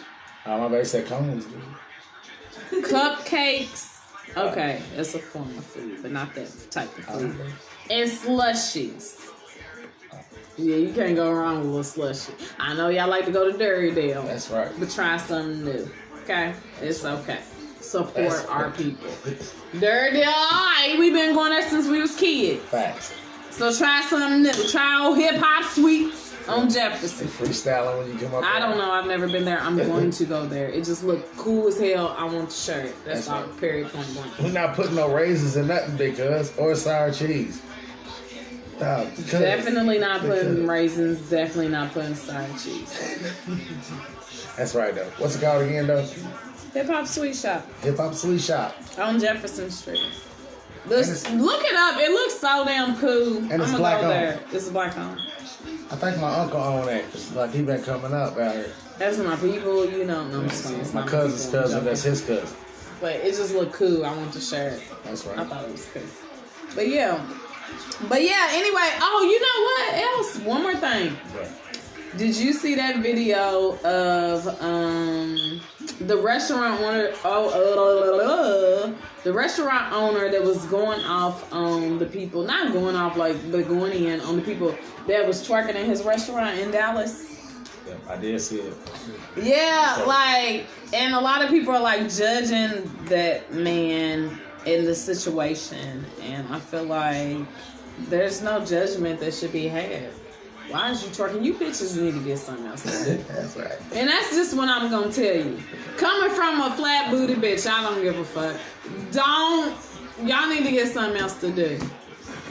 Oh, my baby said cones, dude. Cupcakes. Okay, it's a form of food, but not that type of food. And slushies. Yeah, you can't go wrong with a little slushie. I know y'all like to go to Dairy-Dale, That's right. but try something new. Okay? It's okay. Support That's our right. people. Dairy-Dale, alright. We've been going there since we was kids. Facts. So try something new. Try old hip-hop sweets on They Jefferson. freestyling when you come up I there. don't know. I've never been there. I'm going to go there. It just looked cool as hell. I want the shirt. That's all. Period. Point blank. We're not putting no raisins in nothing, because or sour cheese. No, because- Definitely not putting because- raisins. Definitely not putting sour cheese. That's right though. What's it called again though? Hip Hop Sweet Shop Hip Hop Sweet Shop. on Jefferson Street. it's- Look it up. It looks so damn cool. I'm it's gonna black go owned. there. It's black owned. I think my uncle owned that. It's like he been coming up out here. That's my people. You know, no, I'm just saying, it's My not cousin's people, I'm cousin, joking. that's his cousin. But it just looked cool. I want the shirt. That's I right. thought it was cool. But yeah. Anyway. Oh, you know what else? One more thing. Did you see that video of the restaurant owner? The restaurant owner that was going off on the people, not going off like, but going in on the people that was twerking in his restaurant in Dallas. Yeah, I did see it. Yeah, like, and a lot of people are like judging that man in the situation, and I feel like there's no judgment that should be had. Why is you twerking? You bitches need to get something else to do. That's right. And that's just what I'm gonna tell you. Coming from a flat booty bitch, I don't give a fuck. Y'all need to get something else to do.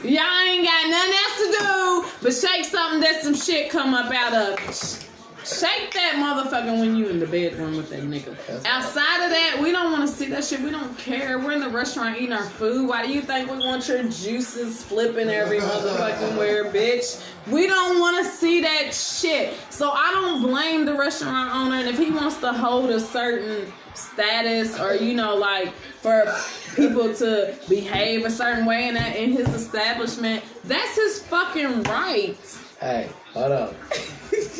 Y'all ain't got nothing else to do but shake something that some shit come up out of. Shake that motherfucker when you in the bedroom with that nigga. Outside of that, we don't want to see that shit. We don't care. We're in the restaurant eating our food. Why do you think we want your juices flipping every motherfucking where, bitch? We don't want to see that shit. So I don't blame the restaurant owner. And if he wants to hold a certain status or, you know, like for people to behave a certain way in his establishment, that's his fucking right. Hey, hold up.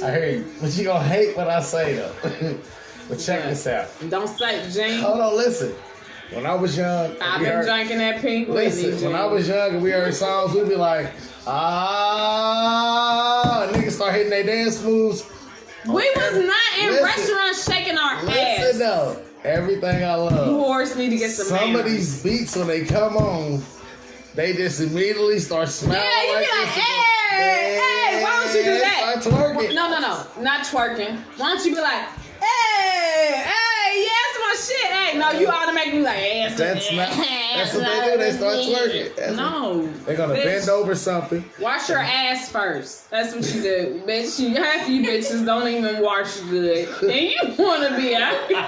I hear you. But you gonna hate what I say though. But check this out. Don't say, Gene. Hold on, listen. When I was young, I've been drinking that pink listen, Whitney, when I was young and we heard songs, we'd be like, niggas start hitting their dance moves. We was not in restaurants shaking our ass. Listen though, everything I love. You whores need to get some Some manners. of these beats when they come on, they just immediately start smelling Yeah, you like be like, this. hey, why don't you do that? Start twerking. No, not twerking. Why don't you be like, hey, yes, my shit. Hey, no, you automatically be like, hey, That's what they do. They start twerking. No. They're gonna bitch, bend over something. Wash your ass first. That's what you do. Bitch, half you bitches don't even wash good. And you wanna be out here.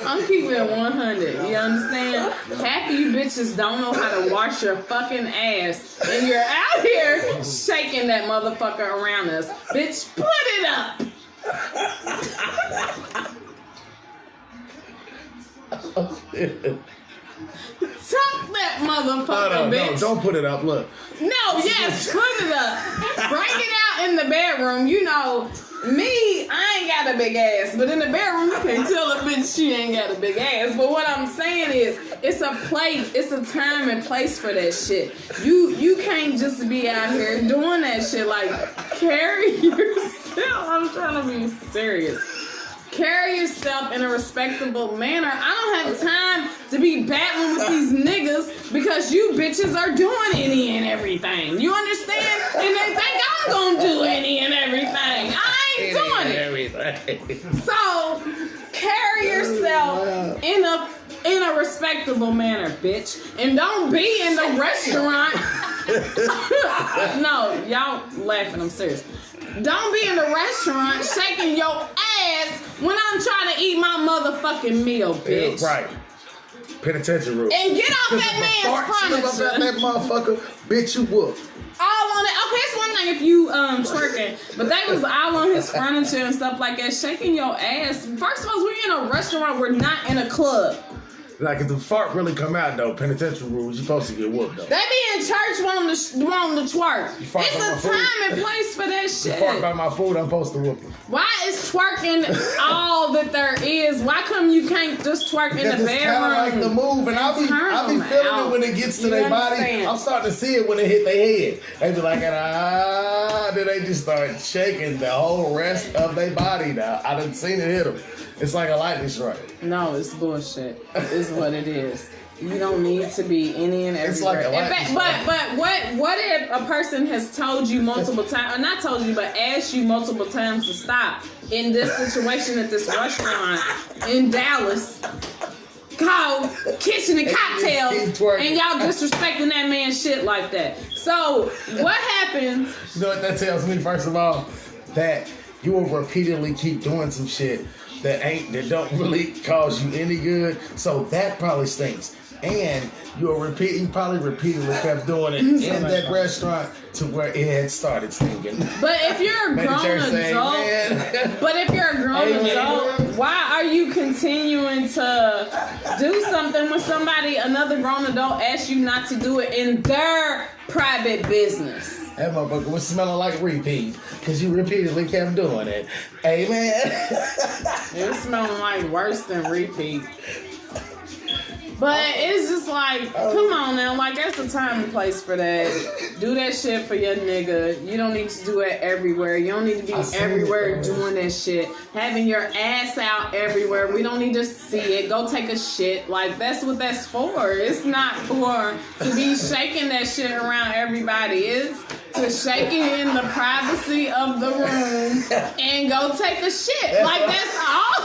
I'm keeping it 100. You understand? Half of you bitches don't know how to wash your fucking ass. And you're out here shaking that motherfucker around us. Bitch, put it up. Tuck that motherfucker, bitch. No, don't put it up. Look. No, yes, put it up. Bring it out in the bedroom. You know, me, I ain't got a big ass. But in the bedroom, you can't tell a bitch she ain't got a big ass. But what I'm saying is, it's a place, it's a time and place for that shit. You can't just be out here doing that shit. Like, carry yourself. I'm trying to be serious. Carry yourself in a respectable manner. I don't have time to be battling with these niggas because you bitches are doing any and everything. You understand? And they think I'm gonna do any and everything. I ain't doing it. So carry yourself in a respectable manner, bitch. And don't be in the restaurant. No, y'all laughing, I'm serious. Don't be in the restaurant shaking your ass when I'm trying to eat my motherfucking meal, bitch. Yeah, right. Penitentiary rule. And get off that man's furniture. That motherfucker, bitch, you whoop. All on it. Okay, it's one thing if you twerking, but they was all on his furniture and stuff like that, shaking your ass. First of all, we're in a restaurant. We're not in a club. Like, if the fart really come out, though, penitentiary rules, you supposed to get whooped, though. They be in church wanting to twerk. You fart It's by my a food. time and place for that You shit. fart by my food, I'm supposed to whoop you. Why is twerking all that there is? Why come you can't just twerk in the Because it's kind of like bedroom? the move, and I'll be feeling it when it gets to You their body. understand? I'm starting to see it when it hit their head. They be like, then they just start shaking the whole rest of their body now. I done seen it hit them. It's like a lightning strike. No, it's bullshit. It's what it is. You don't need to be any and everywhere. It's like a lightning strike. But what if a person has told you multiple times, or not told you, but asked you multiple times to stop in this situation at this restaurant in Dallas called Kitchen and Cocktails, and y'all disrespecting that man's shit like that. So what happens? You know what that tells me, first of all? That you will repeatedly keep doing some shit that don't really cause you any good. So that probably stinks. And you probably repeatedly kept doing it in that restaurant to where it had started stinking. But if you're a grown adult, why are you continuing to do something when another grown adult asks you not to do it in their private business? That motherfucker was smelling like repeat because you repeatedly kept doing it. Amen. It was smelling like worse than repeat. But it's just like, come on now, like that's the time and place for that. Do that shit for your nigga. You don't need to do it everywhere. You don't need to be everywhere doing that shit. Having your ass out everywhere. We don't need to see it. Go take a shit. Like that's what that's for. It's not for to be shaking that shit around everybody. It's to shake it in the privacy of the room and go take a shit. Like that's all.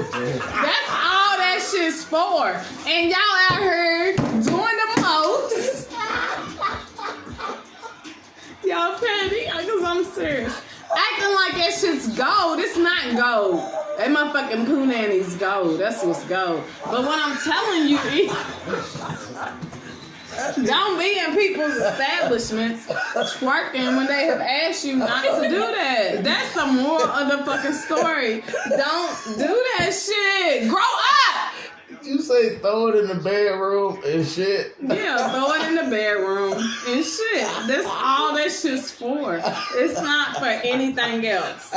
That's all that shit's for. And y'all out here doing the most. y'all petty, because I'm serious. Acting like that shit's gold. It's not gold. That motherfucking poo nanny's gold. That's what's gold. But what I'm telling you is, don't be in people's establishments twerking when they have asked you not to do that. That's the moral of the fucking story. Don't do that shit. Grow up. You say throw it in the bedroom and shit. Yeah, throw it in the bedroom and shit. That's all that shit's for. It's not for anything else.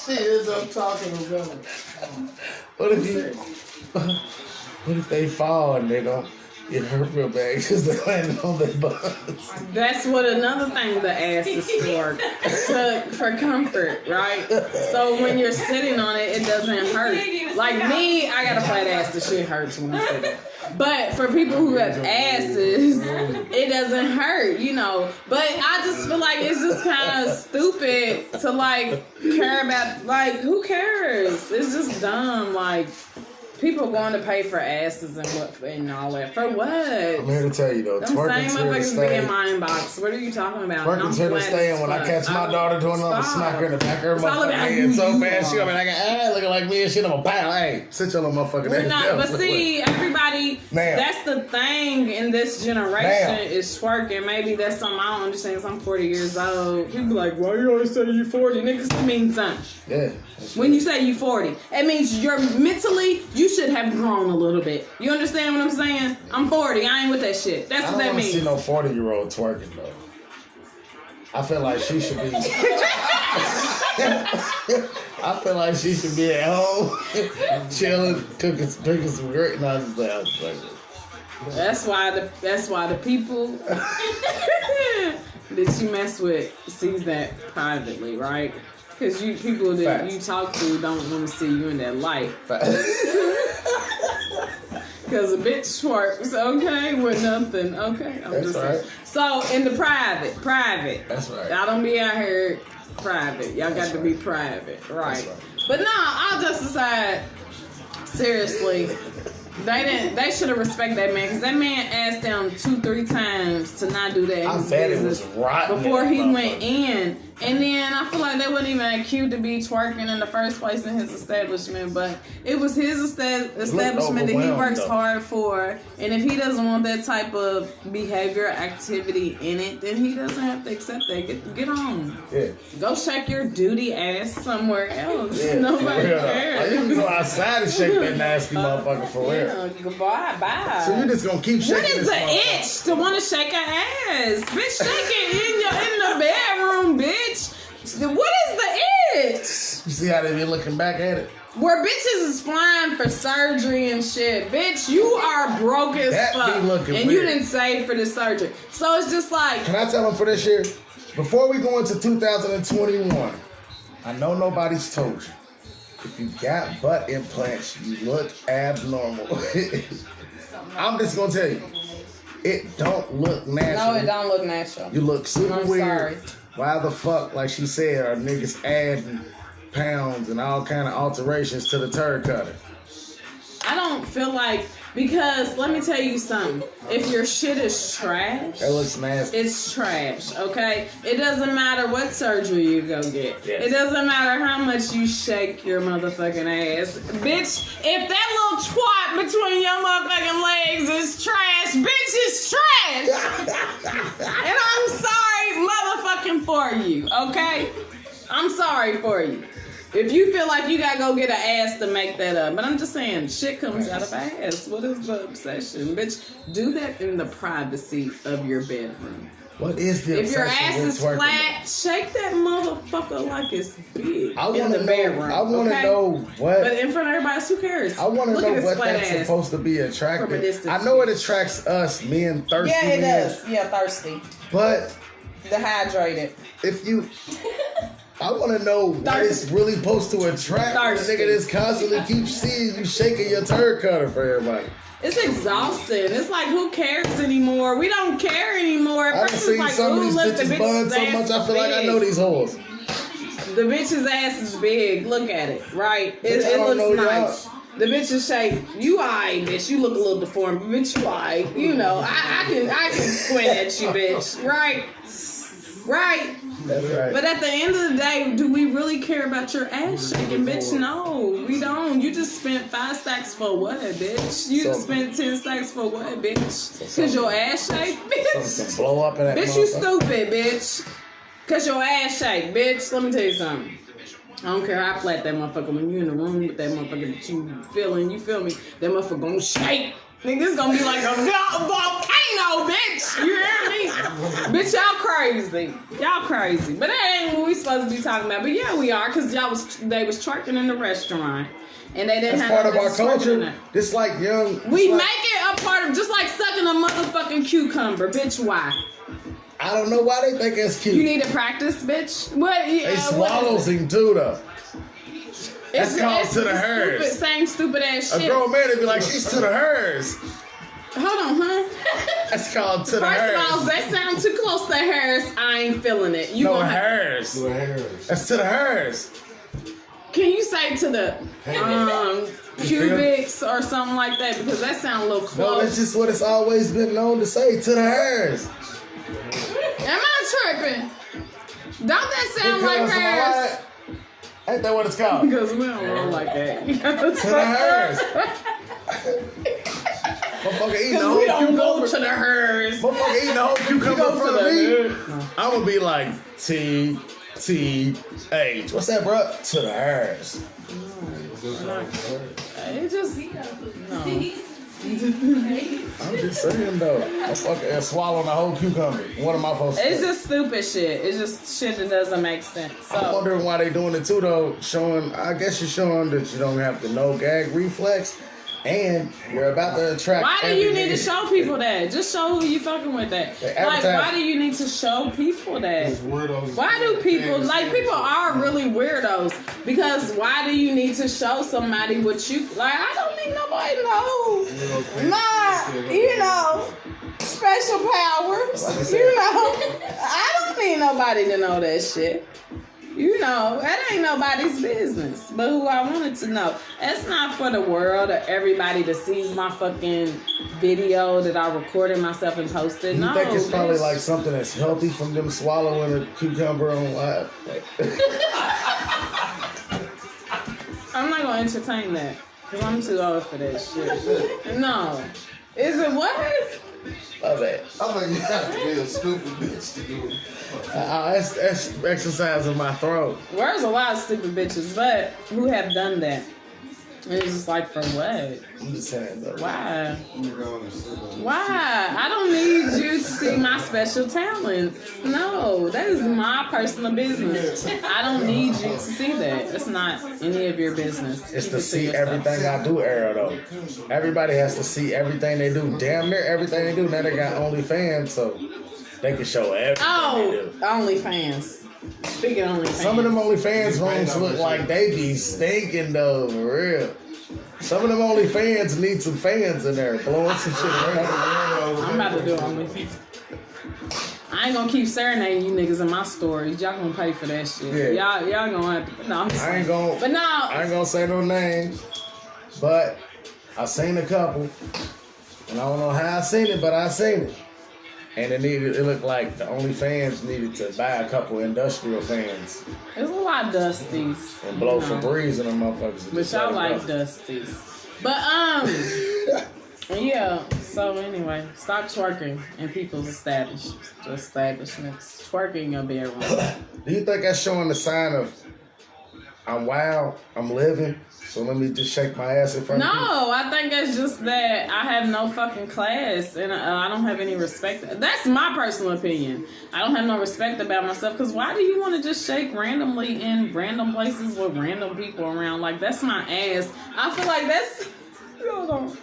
Shit is what I'm talking about. What if they fall and they don't get hurt real bad because they land on their butts? That's what another thing the ass is for comfort, right? So when you're sitting on it, it doesn't hurt. Like me, I got a flat ass. The shit hurts when I sit there. But for people who have asses, it doesn't hurt, you know. But I just feel like it's just kind of stupid to like care about. Like, who cares? It's just dumb. Like, people going to pay for asses and all that. For what? I'm here to tell you though, Them same twerking's here to motherfuckers be stay. in my inbox. What are you talking about? Twerking's here to stay, and when I catch my daughter doing another smacker in the back of her It's all motherfucking about head so you. fast, she gonna be like, looking like me and shit, I'm a pow. Hey, sit your little motherfucking We're ass not, down. but see, everybody, Ma'am. that's the thing in this generation Ma'am. is twerking. Maybe that's something I don't understand. 'Cause I'm 40 years old. People be like, why you always say you 40? Niggas, that means something. Yeah. When you say you 40, it means you're mentally, you should have grown a little bit. You understand what I'm saying? I'm 40. I ain't with that shit. That's I what don't that want to means. see no 40-year-old twerking though. I feel like she should be. I feel like she should be at home, chilling, drinking some great. No, I just like, That's why the people that you mess with sees that privately, right? Because people that Facts. you talk to don't want to see you in that light. Because a bitch twerks, okay, with nothing, okay. I'm That's just right. saying. So in the private. That's right. Y'all don't be out here private. Y'all got to be private, right? right. But no, I'll just decide. Seriously, they should have respected that man, because that man asked them 2-3 times to not do that in I his bet it business was rotten. before in he that went motherfucker. in. And then I feel like they wasn't even cute to be twerking in the first place in his establishment, but it was his establishment that he overwhelmed, works though. hard for. And if he doesn't want that type of behavior, activity in it, then he doesn't have to accept that. Get on. Yeah. Go shake your duty ass somewhere else. Yeah, Nobody for real. cares. Like, you can go outside and shake that nasty motherfucker for real. Yeah, goodbye, bye. So you just gonna keep shaking What is this the motherfucker. itch to want to shake her ass? Bitch, shake it in the bedroom, bitch. What is the itch? You see how they be looking back at it? Where bitches is flying for surgery and shit. Bitch, you are broke as That be fuck. looking And you weird. didn't save for the surgery. So it's just like, Can I tell them for this year? Before we go into 2021, I know nobody's told you. If you got butt implants, you look abnormal. I'm just gonna tell you, it don't look natural. no, it don't look natural. You look super I'm weird. sorry. Why the fuck, like she said, are niggas adding pounds and all kind of alterations to the turd cutter? I don't feel like, because let me tell you something. If your shit is trash, That looks nasty. it's trash, okay? It doesn't matter what surgery you go get. Yes. It doesn't matter how much you shake your motherfucking ass. Bitch, if that little twat between your motherfucking legs is trash, bitch, it's trash! And I'm sorry motherfucking for you, okay? I'm sorry for you. If you feel like you gotta go get an ass to make that up. But I'm just saying, shit comes out of ass. What is the obsession? Bitch, do that in the privacy of your bedroom. What is the If your obsession ass with is twerking, flat, shake that motherfucker like it's big though? in the bedroom. I want to okay? know what. But in front of everybody else, who cares? I want to Look know at his what flat that's ass. supposed to be attractive. From a distance. I know it attracts us, men, thirsty Yeah, it men. does. Yeah, thirsty. But Dehydrated. if you, I want to know what Thirsty. it's really supposed to attract. A Thirsty. nigga that's constantly keeps seeing you shaking your turd cutter for everybody. It's exhausting. It's like, who cares anymore? We don't care anymore. I've First seen it's like, some of ooh, these look, the bitches bun bitch's so ass much. I is feel like I know big. these hoes. The bitch's ass is big. Look at it, right? Bitch, I It don't know looks y'all. nice. The bitch is shape. You alright, bitch. You look a little deformed, but bitch, you alright. You know, I can squint at you, bitch. Right? Right? That's right. But at the end of the day, do we really care about your ass shaking, bitch? No, we don't. You just spent 5 stacks for what, bitch? You just spent 10 stacks for what, bitch? Cause your ass shake, bitch? Something blow up in that Bitch, you motherfucker. stupid, bitch. Cause your ass shake, bitch. Let me tell you something. I don't care how flat that motherfucker, when you in the room with that motherfucker that you feeling, you feel me? That motherfucker gonna shake. Nigga, this gonna be like a volcano, bitch. You hear me? Bitch, y'all crazy. Y'all crazy. But that ain't what we supposed to be talking about. But yeah, we are, cause they was twerking in the restaurant. And they didn't That's have part of no our business twerking in culture. there. Just like young. We like, make it a part of, just like sucking a motherfucking cucumber, bitch. Why? I don't know why they think it's cute. You need to practice, bitch. What? They swallows him too, though. That's called to the hers. Same stupid ass A shit. grown man would be like, she's to the hers. Hold on, huh? That's called to the First hers. of all, if that sound too close to hers, I ain't feeling it. You No, gonna have, hers. That's to the hers. can you say to the cubics or something like that? Because that sound a little No, close. that's just what it's always been known to say. To the hers. Am I tripping? Don't that sound like Because, am I hers? right? Ain't that what it's called? Because we don't roll like that. To the hers. Motherfucker eating the Because whole we don't go cucumber. to the hers. Motherfucker eating the whole cucumber in go front to of me. the I'm gonna be like, T-H. What's that, bro? To the hers. It just, no. I'm just saying, though. Motherfucker swallowing the whole cucumber. What am I supposed to It's do? just stupid shit. It's just shit that doesn't make sense. I'm So, wondering why they doing it too, though. I guess you're showing that you don't have the no gag reflex, and you're about to attract. why do you every need to nigga. show people that? Just show who you fucking with that. They Like, advertise- why do you need to show people that? Weirdos. Why do people, like, people are really weirdos. Because why do you need to show somebody what you, like, I don't need nobody to know. My, you know, special powers. You know, I don't need nobody to know that shit. You know, that ain't nobody's business. But who I wanted to know. That's not for the world or everybody to see my fucking video that I recorded myself and posted. You No, think it's probably bitch. like something that's healthy from them swallowing a cucumber on live? I'm not gonna entertain that. Because I'm too old for that shit. No. Is it what? Love it. I think you have to be a stupid bitch to do it. That's exercising my throat. There's a lot of stupid bitches, but who have done that? And it's just like, for what? I'm just saying, though. Why? Why? I don't need you to see my special talents. No, that is my personal business. I don't need you to see that. It's not any of your business. It's Keep to it see yourself. everything I do, era though. Everybody has to see everything they do. Damn near everything they do. Now they got OnlyFans, so they can show everything Oh, they do. OnlyFans. Speaking of OnlyFans. Some of them OnlyFans rooms look like they be stinking though, for real. Some of them OnlyFans need some fans in there blowing some shit around. I'm about to do OnlyFans. I ain't gonna keep serenading you niggas in my stories. Y'all gonna pay for that shit. Yeah. Y'all gonna have to. No, I'm just I ain't saying. gonna. But no. I ain't gonna say no names, but I seen a couple, and I don't know how I seen it, but I seen it. And it looked like the OnlyFans needed to buy a couple industrial fans There's a lot of dusties. and blow you know. Febreze in them motherfuckers. and But just y'all let it like go. dusties. But yeah. So anyway, stop twerking in people's establishments. Twerking in your bedroom. Do you think that's showing the sign of I'm wild, I'm living, so let me just shake my ass in front of people? No, I think it's just that I have no fucking class and I don't have any respect. That's my personal opinion. I don't have no respect about myself because why do you want to just shake randomly in random places with random people around? Like, that's my ass. I feel like that's... Hold on.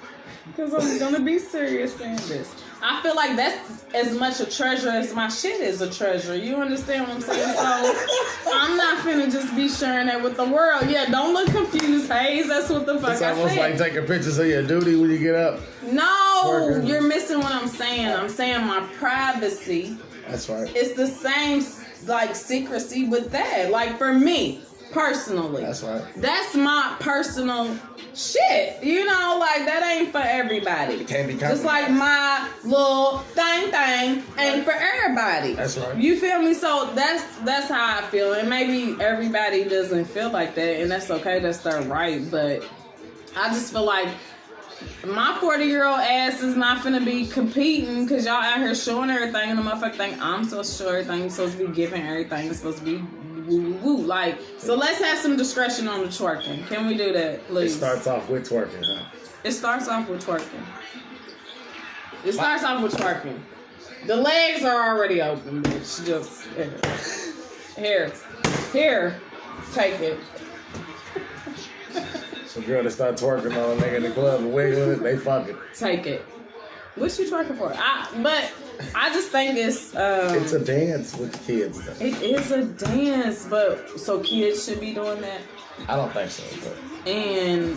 Because I'm going to be serious in this. I feel like that's as much a treasure as my shit is a treasure. You understand what I'm saying? So I'm not finna just be sharing that with the world. Yeah, don't look confused, Hayes. That's what the fuck It's I almost said. like taking pictures of your duty when you get up. No, Twerking. you're missing what I'm saying. I'm saying my privacy. That's right. It's the same like secrecy with that. Like for me, personally. That's right. That's my personal shit. You know, like that ain't for everybody. It can't be Just like my little thing ain't for everybody. That's right. You feel me? So that's how I feel. And maybe everybody doesn't feel like that, and that's okay. That's their right. But I just feel like my 40-year-old ass is not finna be competing because y'all out here showing everything, and the motherfucker think I'm supposed to show everything. It's supposed to be giving everything. It's supposed to be woo. Like, so let's have some discretion on the twerking. Can we do that, please? It starts off with twerking, huh? It starts off with twerking. It starts off with twerking. The legs are already open, bitch. Just here, take it. So girl that start twerking on a nigga in the club and wiggling it, they fucking. Take it. What you twerking for? But I just think it's a dance with the kids though. It is a dance, but so kids should be doing that. I don't think so, but And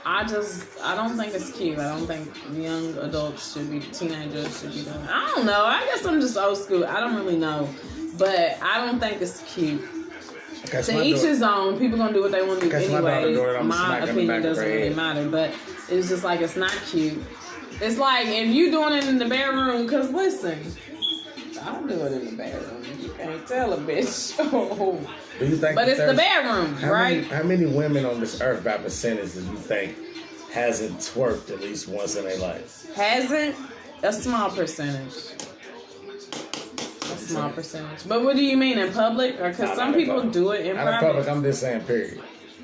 I don't think it's cute. I don't think young adults teenagers should be doing it. I don't know. I guess I'm just old school. I don't really know. But I don't think it's cute. To each his own. People gonna do what they want to do anyway. My opinion doesn't really matter. But it's just like, it's not cute. It's like if you doing it in the bedroom, because listen, I don't do it in the bedroom. You can't tell a bitch. do you think? But it's the bedroom, right? How many women on this earth by percentage do you think hasn't twerked at least once in their life? Hasn't? A small percentage. A small percentage. But what do you mean, in public? Because some people do it in Not in private. public, I'm just saying, period.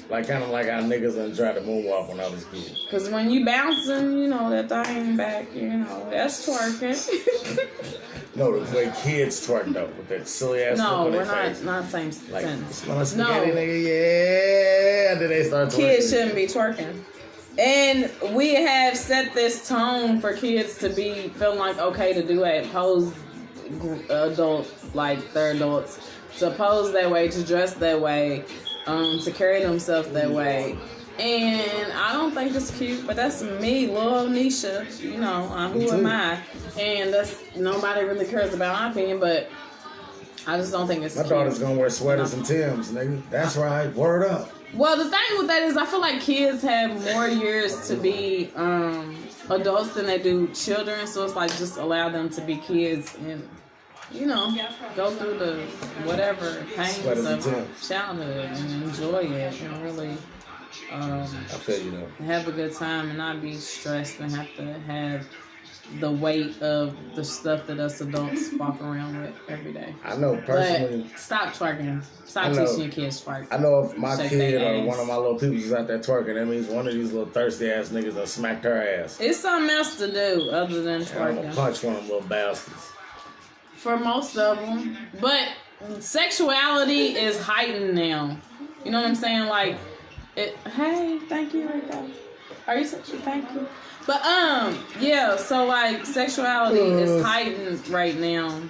Like, kind of like how niggas done tried to moonwalk when I was a kid. Because when you bouncing, you know, that thing back, you know, that's twerking. No, the way kids twerk though, with that silly ass No, look on we're their face. not same Like, sense. smell of No. spaghetti, nigga, yeah. Then they start twerking. Kids shouldn't be twerking. And we have set this tone for kids to be feeling like okay to do it. Pose adult, like they're adults, to pose that way, to dress that way, to carry themselves that way. And I don't think it's cute, but that's me, little Nisha. You know, who am I? And that's nobody really cares about my opinion, but I just don't think it's My cute. daughter's gonna wear sweaters and Timbs, nigga. That's right. Word up. Well, the thing with that is I feel like kids have more years to be adults than they do children. So it's like just allow them to be kids and, you know, go through the whatever pains Sweaters and of Timbs. childhood and enjoy it and really I feel you though. have a good time and not be stressed and have to have the weight of the stuff that us adults walk around with every day. I know personally. But stop twerking. Stop I know. teaching your kids twerk. I know if my Shake kid their or ass. one of my little people is out there twerking, that means one of these little thirsty ass niggas done smacked her ass. It's something else to do other than And I'm gonna twerking. punch one of them little bastards. For most of them. But sexuality is heightened now. You know what I'm saying? Like, hey, thank you, Rico. Are you thank you? But yeah, so like sexuality is heightened right now.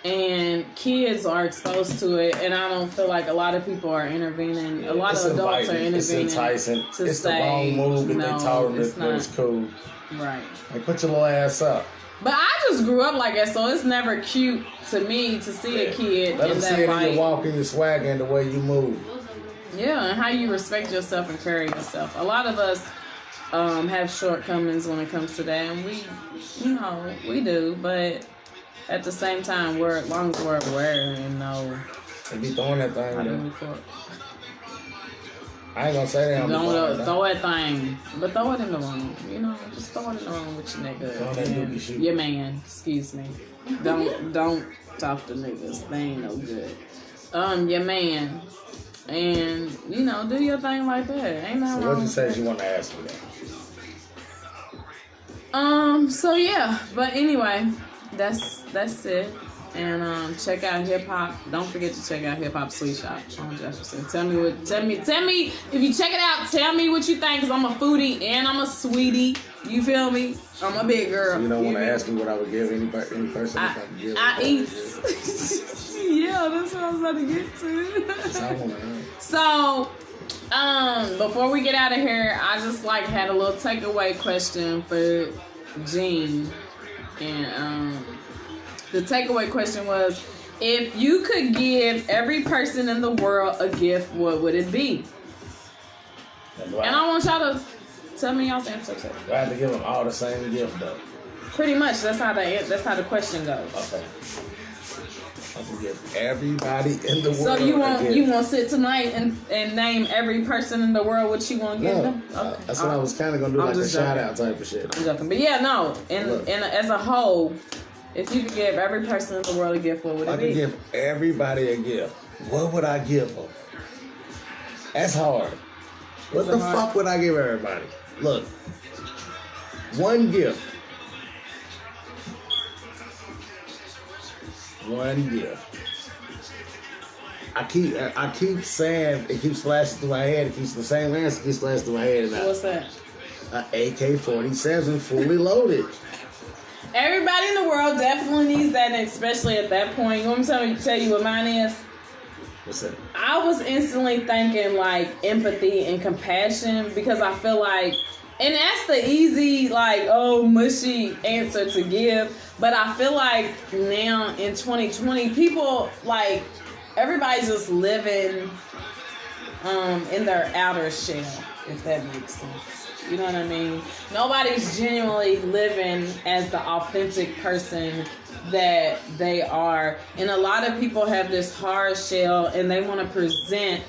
And kids are exposed to it, and I don't feel like a lot of people are intervening. A lot It's of adults are inviting. intervening. It's enticing. To It's say, the wrong move that no, they tolerate, it's but it's not. cool. Right. Like, put your little ass up. But I just grew up like that, so it's never cute to me to see a kid Let in them see that it in light. your walk and your swagger and the way you move. Yeah, and how you respect yourself and carry yourself. A lot of us have shortcomings when it comes to that, and we, you know, we do. But at the same time, as long as we're aware and know They be throwing that thing. how to though. move forward. I ain't gonna say that. Don't throw that thing, but throw it in the room. You know, just throw it in the room with your Throw that nigga, dookie shoot. your man. Excuse me. Don't talk to niggas. They ain't no good. Your man, and you know, do your thing like that. Ain't nothing So wrong what you with say that. you want to ask me that? So yeah, but anyway, that's it. And check out Hip Hop. Don't forget to check out Hip Hop Sweet Shop on Jefferson. Tell me if you check it out. Tell me what you think, cause I'm a foodie and I'm a sweetie. You feel me? I'm a big girl. So you don't want to feel ask me what I would give any person if I could give. I what eat. would give. Yeah, that's what I was about to get to. That's all I want to know. So, before we get out of here, I just had a little takeaway question for Gene. And the takeaway question was, If you could give every person in the world a gift, what would it be? And I want y'all to tell me y'all's answer too. Do I have to give them all the same gift though? Pretty much. That's how the question goes. Okay. I can give everybody in the world. So you want a gift. you want to sit tonight and name every person in the world what you want to give No, them? Okay. that's what I was kind of gonna do, I'm like a just shout joking. out type of shit. I'm joking, but yeah, no. Look. And as a whole, if you could give every person in the world a gift, what would I it could be? give everybody a gift. What would I give them? That's hard. What the fuck would I give everybody? Look, one gift. One gift. I keep saying, it keeps flashing through my head. It keeps the same answer keeps flashing through my head. What's that? An AK-47 fully loaded. Everybody in the world definitely needs that, and especially at that point. You want me to tell you what mine is? What's that? I was instantly thinking like empathy and compassion, because I feel like, and that's the easy, like, mushy answer to give. But I feel like now in 2020, people, like, everybody's just living in their outer shell, if that makes sense. You know what I mean? Nobody's genuinely living as the authentic person that they are. And a lot of people have this hard shell, and they want to present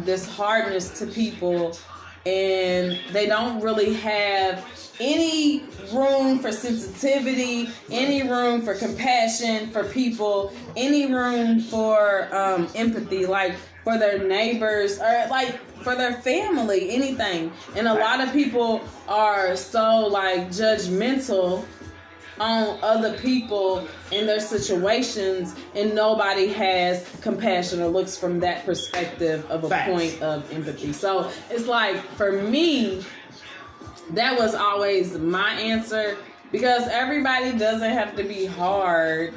this hardness to people, and they don't really have any room for sensitivity, any room for compassion for people, any room for empathy, like for their neighbors or like for their family, anything. And a lot of people are so like judgmental on other people in their situations, and nobody has compassion or looks from that perspective of a point of empathy. So it's like, for me, that was always my answer, because everybody doesn't have to be hard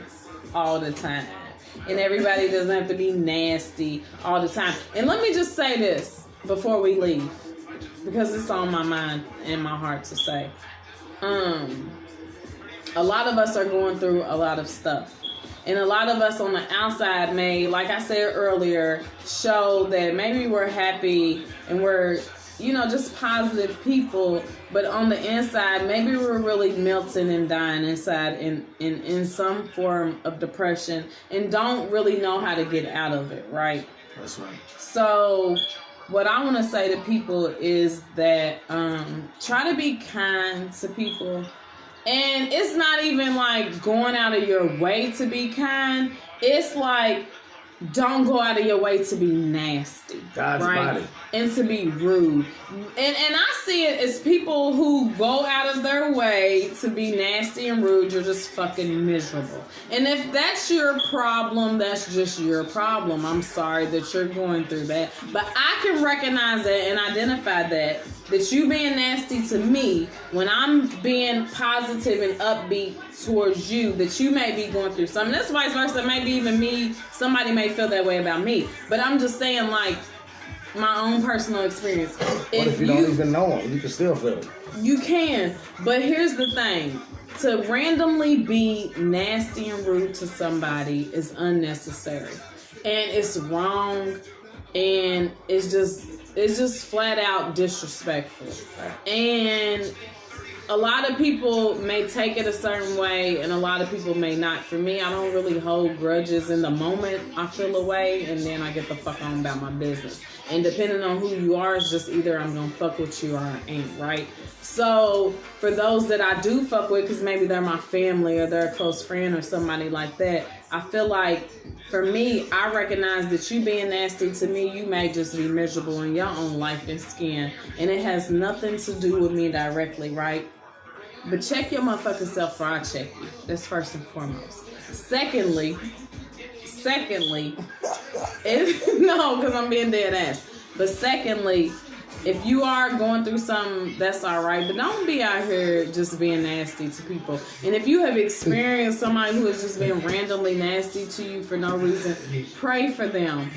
all the time, and everybody doesn't have to be nasty all the time. And let me just say this before we leave, because it's on my mind and my heart to say. A lot of us are going through a lot of stuff. And a lot of us on the outside may, like I said earlier, show that maybe we're happy and we're, just positive people. But on the inside, maybe we're really melting and dying inside in some form of depression and don't really know how to get out of it, right? That's right. So what I want to say to people is that try to be kind to people. And it's not even like going out of your way to be kind. It's like, don't go out of your way to be nasty. God's right? body. And to be rude. And I see it as people who go out of their way to be nasty and rude. You're just fucking miserable. And if that's your problem, that's just your problem. I'm sorry that you're going through that. But I can recognize that and identify that you being nasty to me, when I'm being positive and upbeat towards you, that you may be going through something. That's vice versa. Maybe even me, somebody may feel that way about me. But I'm just saying, like, my own personal experience. What if you don't even know them? You can still feel it. You can. But here's the thing. To randomly be nasty and rude to somebody is unnecessary. And it's wrong. And it's just flat out disrespectful. And a lot of people may take it a certain way, and a lot of people may not. For me, I don't really hold grudges. In the moment I feel a way, and then I get the fuck on about my business. And depending on who you are, it's just either I'm gonna fuck with you or I ain't, right? So for those that I do fuck with, because maybe they're my family or they're a close friend or somebody like that, I feel like, for me, I recognize that you being nasty to me, you may just be miserable in your own life and skin. And it has nothing to do with me directly, right? But check your motherfucking self before I check you. That's first and foremost. Secondly, no, because I'm being dead ass. But secondly, if you are going through something, that's all right. But don't be out here just being nasty to people. And if you have experienced somebody who has just been randomly nasty to you for no reason, pray for them.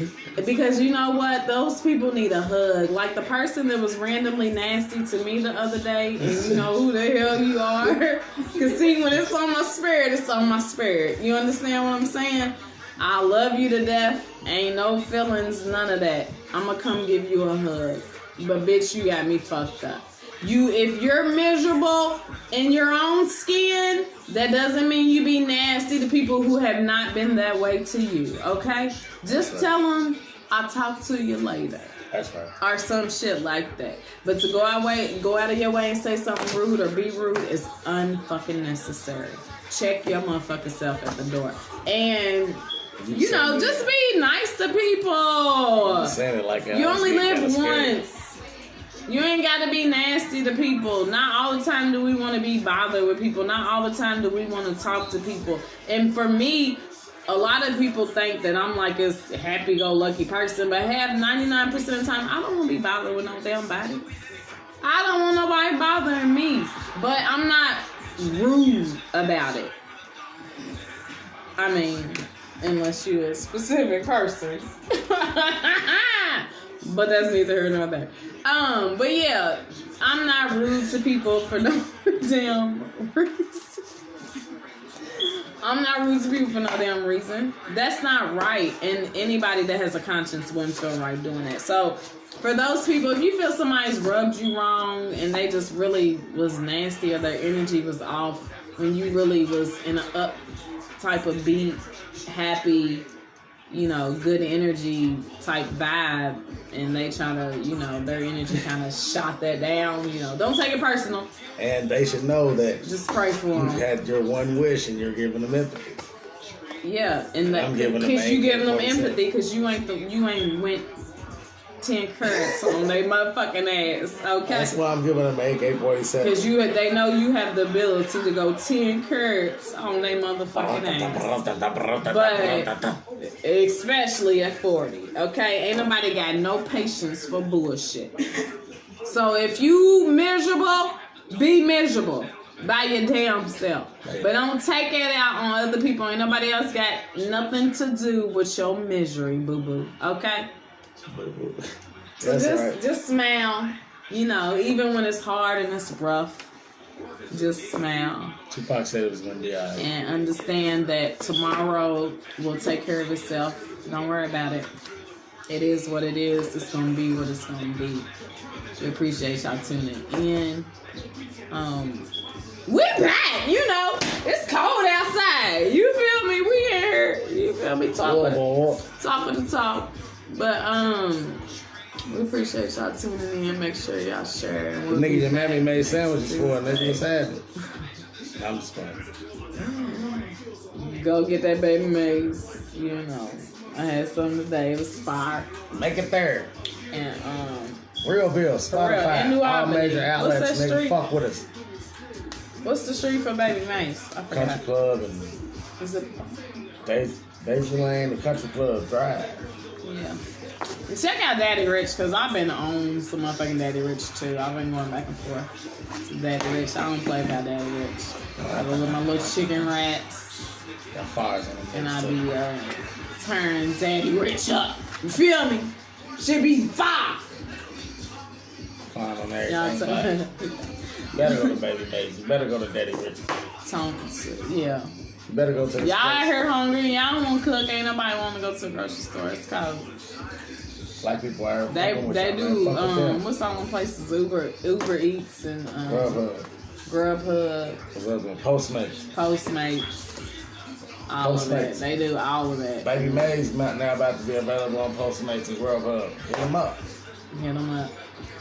Because you know what? Those people need a hug. Like the person that was randomly nasty to me the other day, and you know who the hell you are. Because see, when it's on my spirit, it's on my spirit. You understand what I'm saying? I love you to death. Ain't no feelings, none of that. I'ma come give you a hug. But bitch, you got me fucked up. If you're miserable in your own skin, that doesn't mean you be nasty to people who have not been that way to you, okay? Just tell them, I'll talk to you later. That's right. Or some shit like that. But to go out of your way and say something rude or be rude is unfucking necessary. Check your motherfucking self at the door. And, you know, just be nice to people. Saying it like you only live once. You ain't got to be nasty to people. Not all the time do we want to be bothered with people. Not all the time do we want to talk to people. And for me, a lot of people think that I'm like this happy-go-lucky person, but 99% of the time, I don't want to be bothered with no damn body. I don't want nobody bothering me. But I'm not rude about it. I mean, unless you're a specific person. But that's neither here nor there. But yeah, I'm not rude to people for no damn reason. I'm not rude to people for no damn reason. That's not right. And anybody that has a conscience wouldn't feel right doing that. So for those people, if you feel somebody's rubbed you wrong and they just really was nasty or their energy was off when you really was in an up type of beat, happy, you know, good energy type vibe, and they try to, you know, their energy kind of shot that down, you know, don't take it personal. And they should know that just pray for you them. had your one wish and you're giving them empathy. Yeah, and because you giving them empathy because you ain't went 10 carats on their motherfucking ass, okay? That's why I'm giving them AK-47. Because they know you have the ability to go 10 carats on their motherfucking ass. But especially at 40, okay? Ain't nobody got no patience for bullshit. So if you miserable, be miserable by your damn self. But don't take it out on other people. Ain't nobody else got nothing to do with your misery, boo-boo, okay? So just smile, you know, even when it's hard and it's rough, just smile. Tupac said it was going to be all right. And understand that tomorrow will take care of itself. Don't worry about it. It is what it is. It's going to be what it's going to be. We appreciate y'all tuning in. We're back, you know. It's cold outside. You feel me? We in here. You feel me? Talking the talk. But we appreciate y'all tuning in. Make sure y'all share. The nigga your mammy made sandwiches for, and they just had it. I'm just playing. Go get that baby maze. You know, I had some today. It was fire. Make it there. And Realville, Spotify, all major outlets, nigga, fuck with us. What's the street for Baby Mace? I forgot. Country Club and Is it? Daisy Lane, the Country Club Drive. Yeah. And check out Daddy Rich, because I've been on some motherfucking Daddy Rich too. I've been going back and forth to Daddy Rich. I don't play about Daddy Rich. I go with my little chicken wraps. Got fires on them. And I be turning Daddy Rich up. You feel me? Should be fire. Fine on everything. Better go to Baby Maze. You better go to Daddy Rich. Yeah. You better go to the Y'all out store. here hungry. Y'all don't want to cook. Ain't nobody want to go to the grocery store. It's cold. Black people are They do. What's all them places? Uber Eats and Grubhub. Postmates. All of that. They do all of that. Baby Maze now about to be available on Postmates and Grubhub. Hit them up. Hit them up.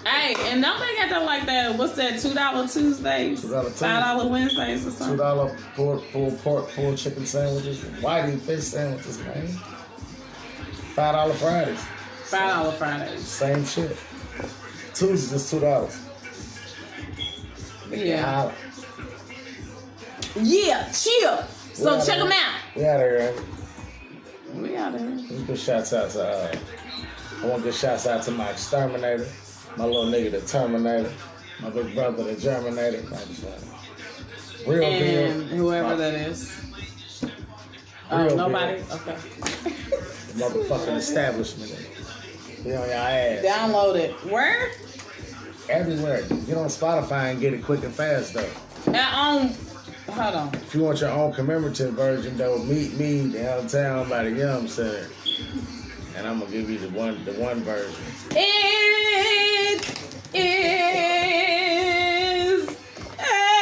Hey, and don't they got that like that? What's that? $2 Tuesdays, $5 Wednesdays, or something? $2 pulled chicken sandwiches, whiting fish sandwiches, man. $5 Fridays. $5 Fridays. Same shit. Tuesdays just $2. Yeah. Yeah, chill. So check them out. We out of here. We out of here. Let's give shouts out to I want to give shouts out to my exterminator, my little nigga the Terminator, my big brother the Germinator. Real and Bill, whoever that is. Nobody? Bill. Okay. Motherfucking establishment. Be on your ass. Download it. Where? Everywhere. Get on Spotify and get it quick and fast though. Hold on. If you want your own commemorative version, though, meet me downtown by the Yum Center, and I'm gonna give you the one version. It is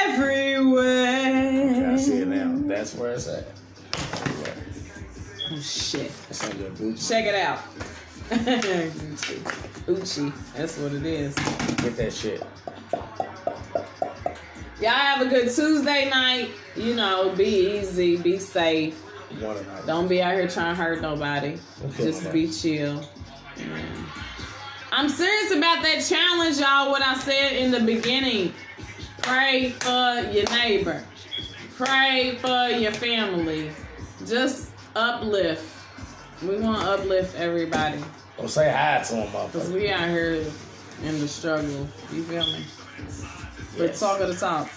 everywhere. I see it now. That's where it's at. Oh shit! It's on your Gucci. Check it out. Gucci. Gucci. That's what it is. Get that shit. Y'all have a good Tuesday night. You know, be easy, be safe. One or not. Don't be out here trying to hurt nobody. Okay, Just okay. be chill. I'm serious about that challenge, y'all. What I said in the beginning. Pray for your neighbor. Pray for your family. Just uplift. We want to uplift everybody. Don't say hi to him, Because motherfucker. we out here in the struggle. You feel me? But Yes. talk of the talk.